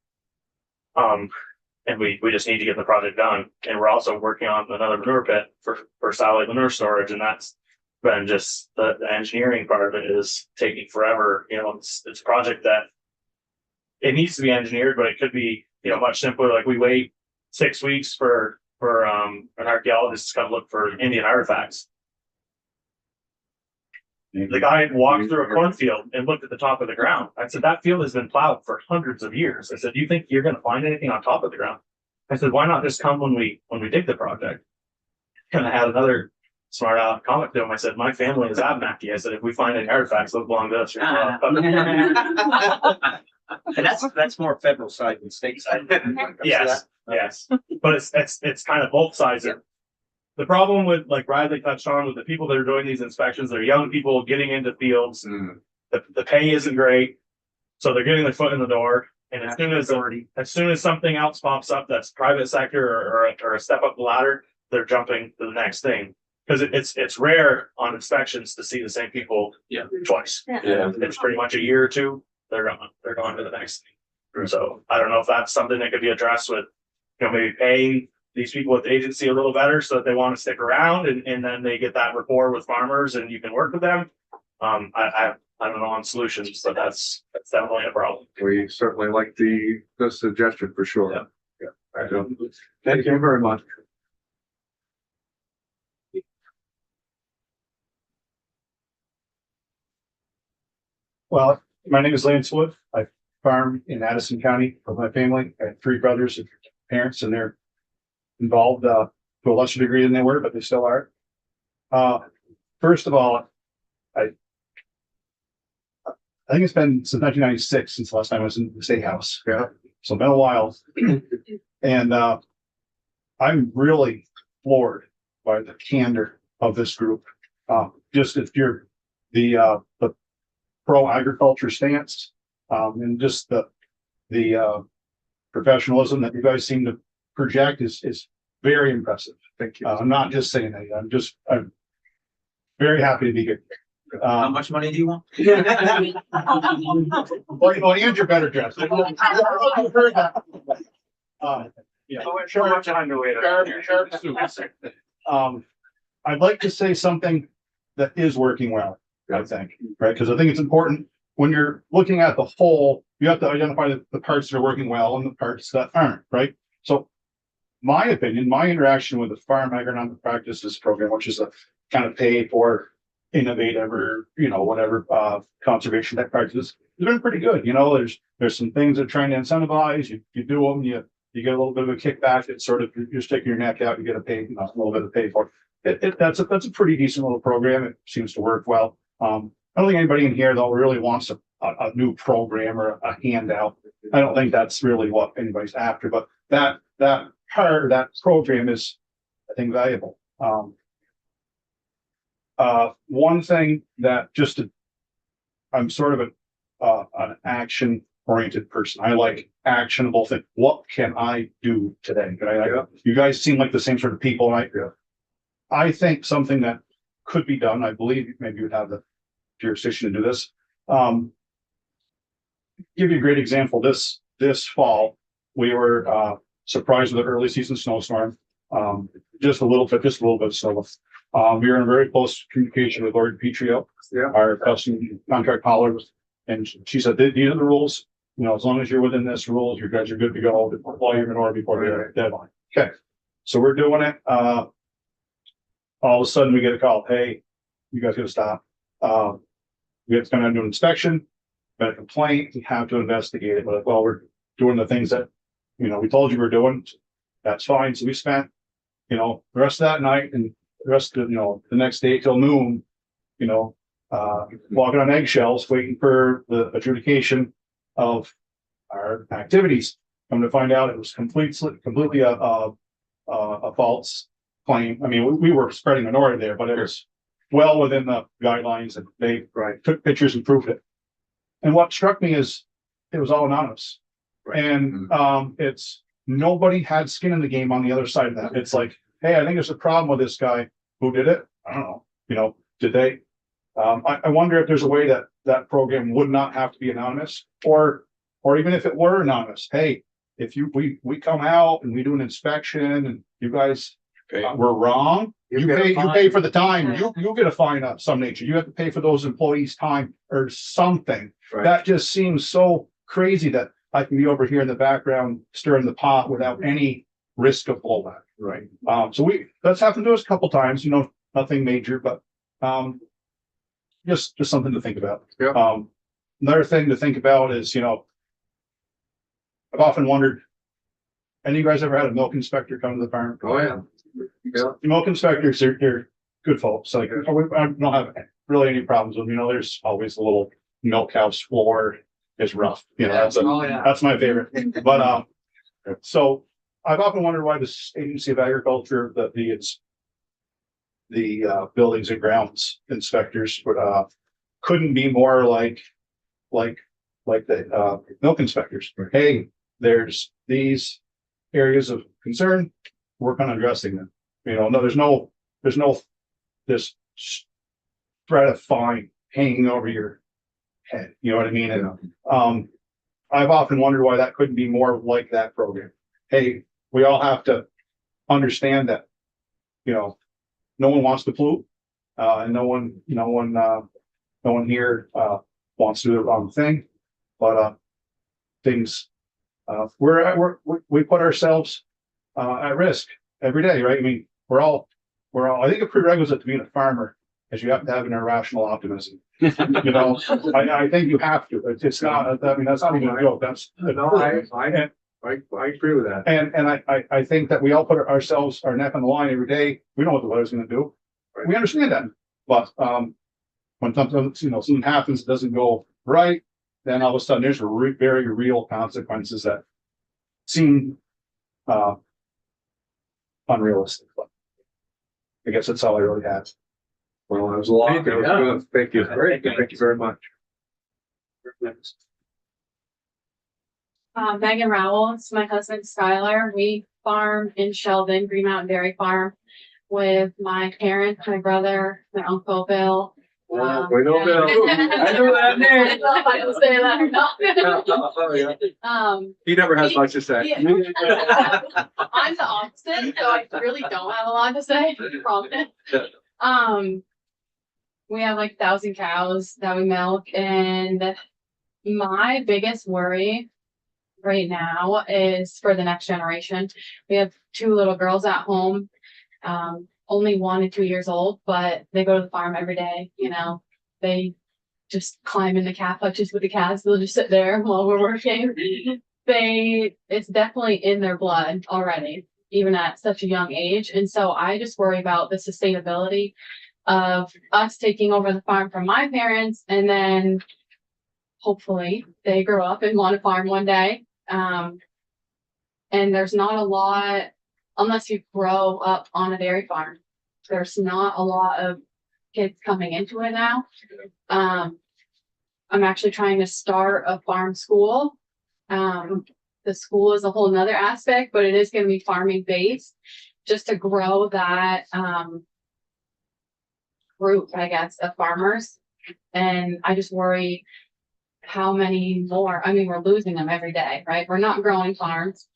And we just need to get the project done. And we're also working on another manure pit for satellite manure storage. And that's been just the engineering part of it is taking forever. It's a project that it needs to be engineered, but it could be, much simpler. Like we wait 6 weeks for an archaeologist to come look for Indian artifacts. The guy walked through a cornfield and looked at the top of the ground. I said, that field has been plowed for hundreds of years. I said, do you think you're going to find anything on top of the ground? I said, why not just come when we dig the project? And I had another smart aleck comment to him. I said, my family is Abenaki. I said, if we find any artifacts that belong to us, And that's more federal side than state side. Yes. But it's kind of both sides. Yeah. The problem with, like Riley touched on, with the people that are doing these inspections, they're young people getting into fields. The pay isn't great, so they're getting their foot in the door. And as soon as something else pops up that's private sector or a step up the ladder, they're jumping to the next thing. Because it's rare on inspections to see the same people twice. Yeah. It's pretty much a year or two, they're going to the next thing. So I don't know if that's something that could be addressed with, maybe paying these people at the agency a little better so that they want to stick around and then they get that rapport with farmers and you can work with them. I don't know on solutions, but that's definitely a problem. We certainly like the suggestion for sure. Yeah. I do. Thank you very much. Well, my name is Lance Wood. I farm in Addison County with my family. I have 3 brothers and parents, and they're involved to a lesser degree than they were, but they still are. First of all, I think it's been since 1996 since the last time I was in the State House. Yeah. So it's been a while. And I'm really floored by the candor of this group. Just if you're the pro-agriculture stance, and just the professionalism that you guys seem to project is very impressive. Thank you. I'm not just saying that. I'm very happy to be here. How much money do you want? Well, Andrew better dress. Yeah. So much underweight. I'd like to say something that is working well, I think, right? Because I think it's important when you're looking at the whole, you have to identify the parts that are working well and the parts that aren't, right? So my opinion, my interaction with the Farm Agronomic Practices Program, which is a kind of pay for innovative or, whatever, conservation type practices, has been pretty good. There's some things they're trying to incentivize, you do them, you get a little bit of a kickback. It's sort of, you're sticking your neck out, you get a little bit of pay for it. That's a pretty decent little program. It seems to work well. I don't think anybody in here though really wants a new program or a handout. I don't think that's really what anybody's after, but that program is, I think, valuable. One thing that I'm sort of an action oriented person. I like actionable things. What can I do today? You guys seem like the same sort of people. I think something that could be done, I believe maybe you would have the jurisdiction to do this. Give you a great example. This fall, we were surprised with the early season snowstorm. Just a little bit of snow. We were in very close communication with Lori Petrio, our custom contract hauler, and she said, these are the rules. As long as you're within this rules, you guys are good to go. Deploy your manure before the deadline. Okay, so we're doing it. All of a sudden, we get a call. Hey, you guys got to stop. We have to come out and do an inspection. Got a complaint. We have to investigate it. But we're doing the things that we told you we're doing. That's fine. So we spent the rest of that night and the rest of the next day till noon, walking on eggshells, waiting for the adjudication of our activities. Come to find out, it was completely a false claim. I mean, we were spreading manure there, but it was well within the guidelines, and they took pictures and proved it. And what struck me is it was all anonymous, and it's nobody had skin in the game on the other side of that. It's like, hey, I think there's a problem with this guy. Who did it? I don't know. Did they? I wonder if there's a way that program would not have to be anonymous, or even if it were anonymous. Hey, if we come out and we do an inspection and you guys were wrong, you pay for the time. You get a fine of some nature. You have to pay for those employees' time or something. That just seems so crazy that I can be over here in the background stirring the pot without any risk of blowback. So that's happened to us a couple times, nothing major, but just something to think about. Another thing to think about is, I've often wondered, any of you guys ever had a milk inspector come to the farm? Oh, yeah. Milk inspectors, they're good folks. Like, I don't have really any problems with them. There's always a little milk house floor is rough. That's my favorite. But so I've often wondered why this Agency of Agriculture, the buildings and grounds inspectors couldn't be more like the milk inspectors. Hey, there's these areas of concern, work on addressing them. There's no this threat of fine hanging over your head. You know what I mean? And I've often wondered why that couldn't be more like that program. Hey, we all have to understand that, no one wants to pollute, and no one here wants to do the wrong thing, but things we put ourselves at risk every day, right? I mean, we're all. I think a prerequisite to being a farmer is you have to have an irrational optimism. I think you have to. It's not. I mean, that's not even a joke. That's I agree with that. And I think that we all put our neck on the line every day. We know what the weather's going to do. We understand that, but when something happens, it doesn't go right, then all of a sudden there's very real consequences that seem unrealistic. But I guess that's all I really have. Well, it was a lot. Thank you. Thank you. Great. Thank you very much. Megan Rowell, it's my husband Skylar. We farm in Sheldon, Green Mountain Dairy Farm. with my parents, my brother, my uncle Bill. We know Bill. I know that name. I don't say that or not. Oh, yeah. Um, He never has much to say. yeah. I'm the opposite, so I really don't have a lot to say. Promise. We have like 1,000 cows that we milk, and my biggest worry right now is for the next generation. We have 2 little girls at home, only 1 and 2 years old, but they go to the farm every day. You know, they just climb in the calf hutches with the calves. They'll just sit there while we're working. It's definitely in their blood already, even at such a young age. And so I just worry about the sustainability of us taking over the farm from my parents, and then hopefully they grow up and want to farm one day. And there's not a lot, unless you grow up on a dairy farm, there's not a lot of kids coming into it now. I'm actually trying to start a farm school. The school is a whole nother aspect, but it is going to be farming based, just to grow that group, I guess, of farmers. And I just worry how many more. I mean, we're losing them every day, right? We're not growing farms.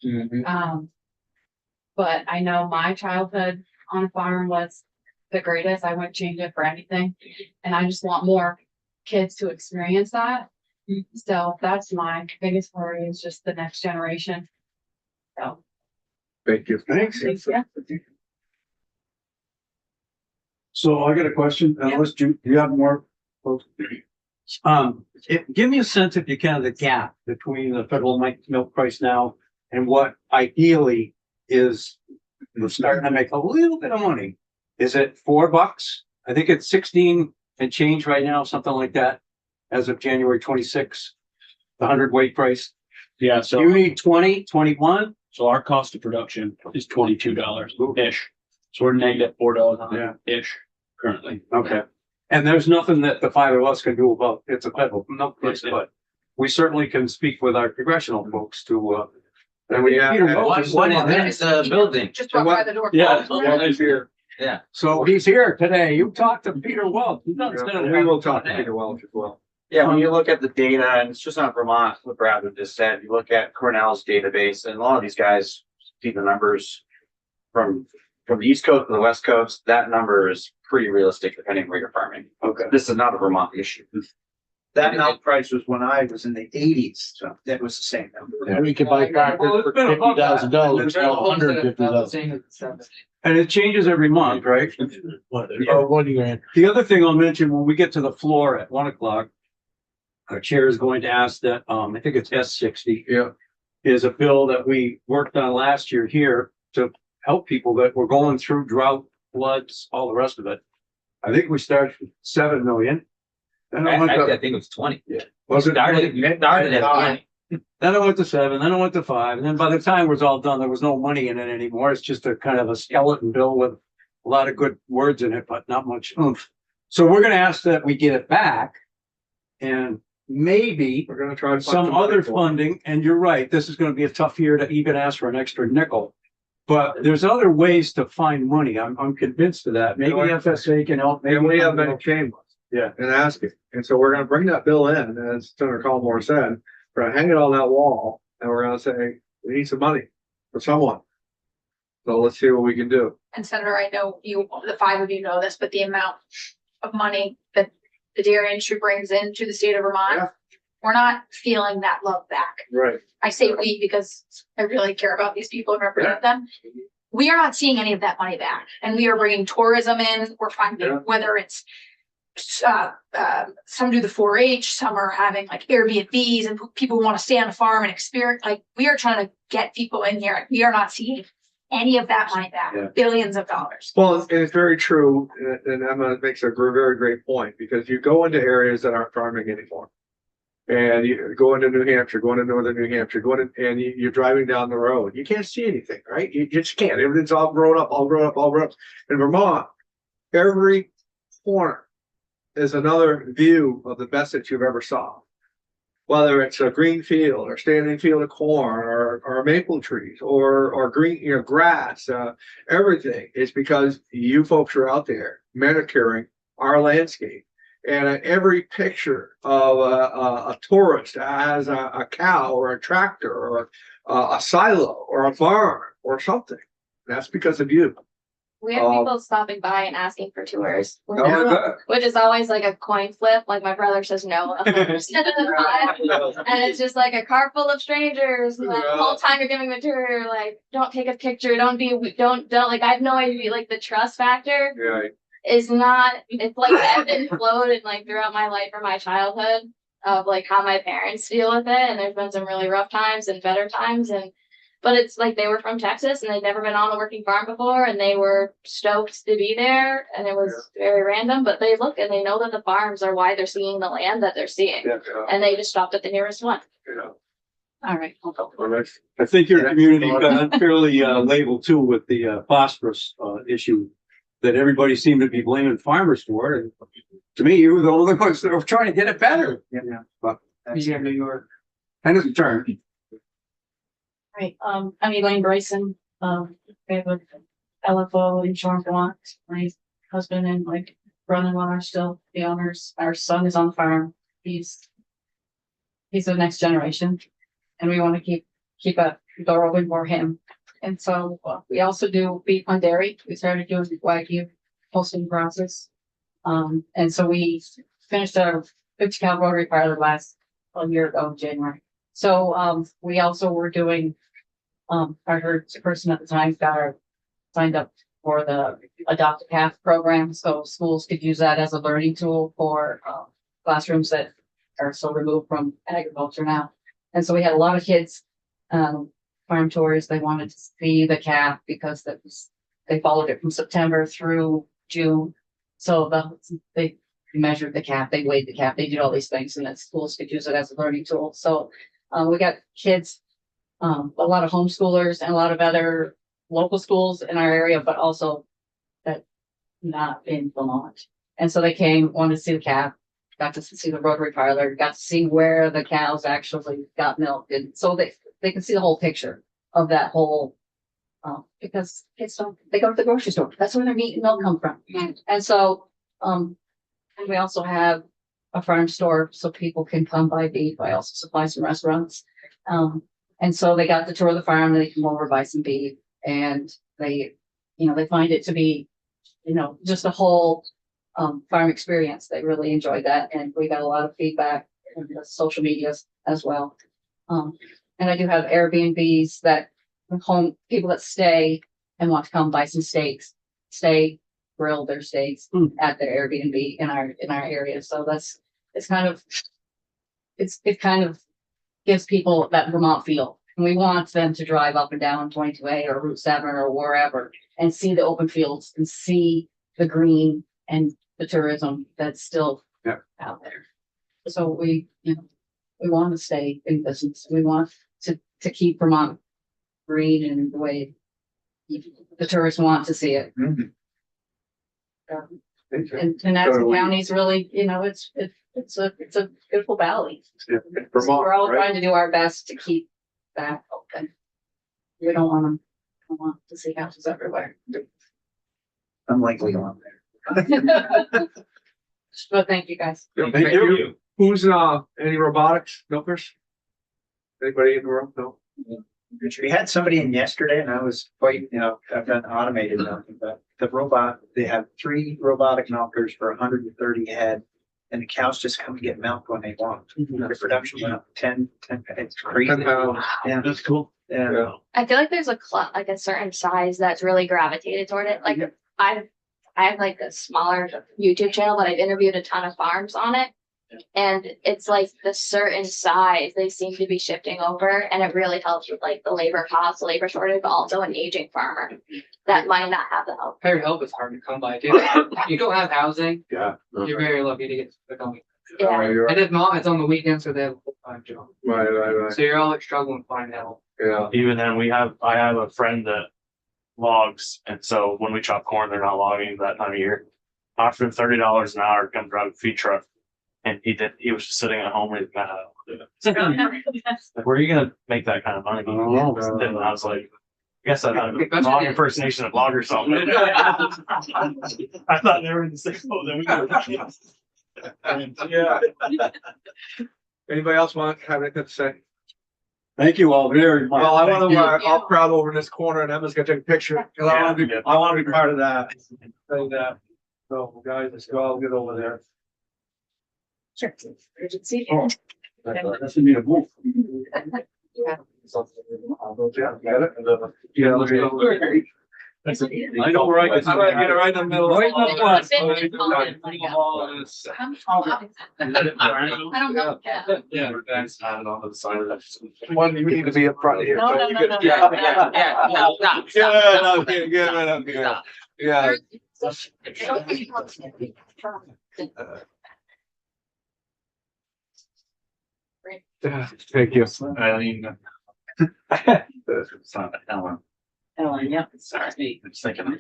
But I know my childhood on a farm was the greatest. I wouldn't change it for anything. And I just want more kids to experience that. So that's my biggest worry, is just the next generation. So. Thank you. Thanks. Yeah. So I got a question, unless you have more folks. Give me a sense, if you can, of the gap between the federal milk price now and what ideally is, we're starting to make a little bit of money. Is it $4? I think it's 16 and change right now, something like that, as of January 26, the 100-weight price. Yeah, So you need 20, 21? so our cost of production is $22-ish. So we're negative $4-ish currently. Okay. And there's nothing that the 5 of us can do about, it's a federal milk price, but we certainly can speak with our congressional folks to, And we have. Peter, One in that building. Just walk by the door. Yeah. Here. Yeah. So he's here today. You talked to Peter Welch. We will talk to Peter Welch as well. Yeah, when you look at the data, and it's just not Vermont, what Brad just said, you look at Cornell's database, and a lot of these guys see the numbers from the East Coast to the West Coast. That number is pretty realistic depending on where you're farming. Okay. This is not a Vermont issue. That milk price was when I was in the 80s, so that was the same number. We could buy tractors for $50,000, now $150,000. And it changes every month, right? The other thing I'll mention, when we get to the floor at 1 o'clock, our chair is going to ask that, I think it's S60. Yeah. Is a bill that we worked on last year here to help people that were going through drought, floods, all the rest of it. I think we started with 7 million. Then I went I to, think it was 20. was it? Started at the beginning. Then I went to 7, then I went to 5, and then by the time it was all done, there was no money in it anymore. It's just a kind of a skeleton bill with a lot of good words in it, but not much oomph. So we're gonna ask that we get it back. And maybe We're gonna try to. find some other money for it. funding, and you're right, this is gonna be a tough year to even ask for an extra nickel. But there's other ways to find money. I'm convinced of that. Maybe FSA can help. Maybe And we have many chambers. Yeah. And ask it. And so we're gonna bring that bill in, as Senator Collmore said, we're gonna hang it on that wall, and we're gonna say, we need some money for someone. So let's see what we can do. And Senator, I know you, the 5 of you know this, but the amount of money that the dairy industry brings into the state of Vermont, Yeah. we're not feeling that love back. Right. I say we because I really care about these people and represent them. We are not seeing any of that money back, and we are bringing tourism in. We're finding Yeah. whether it's some do the 4-H, some are having like Airbnbs, and people want to stay on the farm and experience. Like, we are trying to get people in here. We are not seeing any of that money back. Yeah. Billions of dollars. Well, it's very true, and Emma makes a very great point, because you go into areas that aren't farming anymore. And you go into New Hampshire, going to northern New Hampshire, and you're driving down the road. You can't see anything, right? You just can't. Everything's all grown up. In Vermont, every corner is another view of the best that you've ever saw. Whether it's a green field or standing field of corn or our maple trees or green, grass, everything. It's because you folks are out there manicuring our landscape. And every picture of a tourist has a cow or a tractor or a silo or a farm or something. That's because of you. We have people stopping by and asking for tours, Oh, which is always like a coin flip. Like my brother says no 100% of the time. And it's just like a car full of strangers. And like the whole time you're giving the tour, you're like, don't take a picture. Don't like, I have no idea. Like the trust factor Yeah. is not, it's like ebbed and flowed and like throughout my life or my childhood of like how my parents deal with it. And there's been some really rough times and better times. But it's like they were from Texas and they'd never been on a working farm before and they were stoked to be there and it was very random, but they look and they know that the farms are why they're seeing the land that they're seeing. And they just stopped at the nearest one. All right. I'll go. All right. I think your community got unfairly labeled too with the phosphorus issue that everybody seemed to be blaming farmers for. And to me, you were the only ones that were trying to get it better. Yeah. But Yeah. New York. And it's a turn. Right, I'm Elaine Bryson, we have a LFO in Shore, Vermont. My husband and my brother-in-law are still the owners. Our son is on the farm. He's the next generation. And we want to keep a door open for him. And so we also do beef on dairy. We started doing Wagyu posting process. And so we finished our 50 cow rotary pilot a year ago in January. So we also were doing I heard the person at the time signed up for the Adopt a Calf program, so schools could use that as a learning tool for classrooms that are so removed from agriculture now. And so we had a lot of kids, farm tours. They wanted to see the calf because they followed it from September through June. So they measured the calf, they weighed the calf, they did all these things, and that schools could use it as a learning tool. So we got kids. A lot of homeschoolers and a lot of other local schools in our area, but also that not in Vermont. And so they came, wanted to see the calf, got to see the rotary parlor, got to see where the cows actually got milked. And so they can see the whole picture of that whole, because kids they go to the grocery store. That's where their meat and milk come from. And so, and we also have a farm store so people can come buy beef. I also supply some restaurants. And so they got the tour of the farm, they come over, buy some beef, and they find it to be, just a whole farm experience. They really enjoyed that. And we got a lot of feedback in the social medias as well. And I do have Airbnbs that people that stay and want to come buy some steaks, grill their steaks at their Airbnb in our area. So it kind of gives people that Vermont feel. And we want them to drive up and down 22A or Route 7 or wherever and see the open fields and see the green and the tourism that's still out there. So we want to stay in business. We want to keep Vermont green in the way the tourists want to see it. And Madison County is really, it's a beautiful valley. So we're all trying to do our best to keep that open. We don't want to see houses everywhere. Unlikely on there. But thank you guys. Thank you. Who's any robotics milkers? Anybody in the room? No. We had somebody in yesterday and I was quite, I've done automated milking, but the robot, they have 3 robotic milkers for 130 head. And the cows just come and get milk when they want. The production went up 10, it's crazy. 10 pounds. Yeah, That's cool. Yeah. I feel like there's a certain size that's really gravitated toward it. Like I have like a smaller YouTube channel, but I've interviewed a ton of farms on it. And it's like the certain size they seem to be shifting over, and it really helps with like the labor costs, the labor shortage, but also an aging farmer that might not have the help. Hired help is hard to come by too. You don't have housing, Yeah. you're very lucky to get the company. Yeah. And if not, it's on the weekends, so they have a full-time job. Right. So you're all like struggling to find help. Yeah. Even then, I have a friend that logs, and so when we chop corn, they're not logging that time of year. Offer him $30 an hour to come drive a feed truck, and he was just sitting at home reading that. Like, where are you gonna make that kind of money? And I was like, I guess I had a wrong impersonation of blog or something. I thought they were in the same boat that we were. Yeah. Anybody else want, have anything to say? Thank you all very much. Well, I want to, Thank you. I'll crowd over in this corner and Emma's gonna take a picture, cause I want to be part of that. Say that. So guys, let's go, I'll get over there. Sure. Urgency. That's gonna be a move. Yeah, got it? Yeah, let's go. I know where I can. I'm gonna get it right in the middle. Right in the front. I don't know. Yeah. That's added on to the side of that. One, you need to be up front here. No, so no, you no, get- no, Yeah, no. yeah, yeah, no, get right up here. Yeah. Thank you. Eileen. Ellen, yep, sorry. I'm just thinking.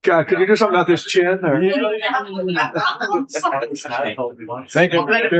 God, could you do something about this chin or? Thank you. Thank you.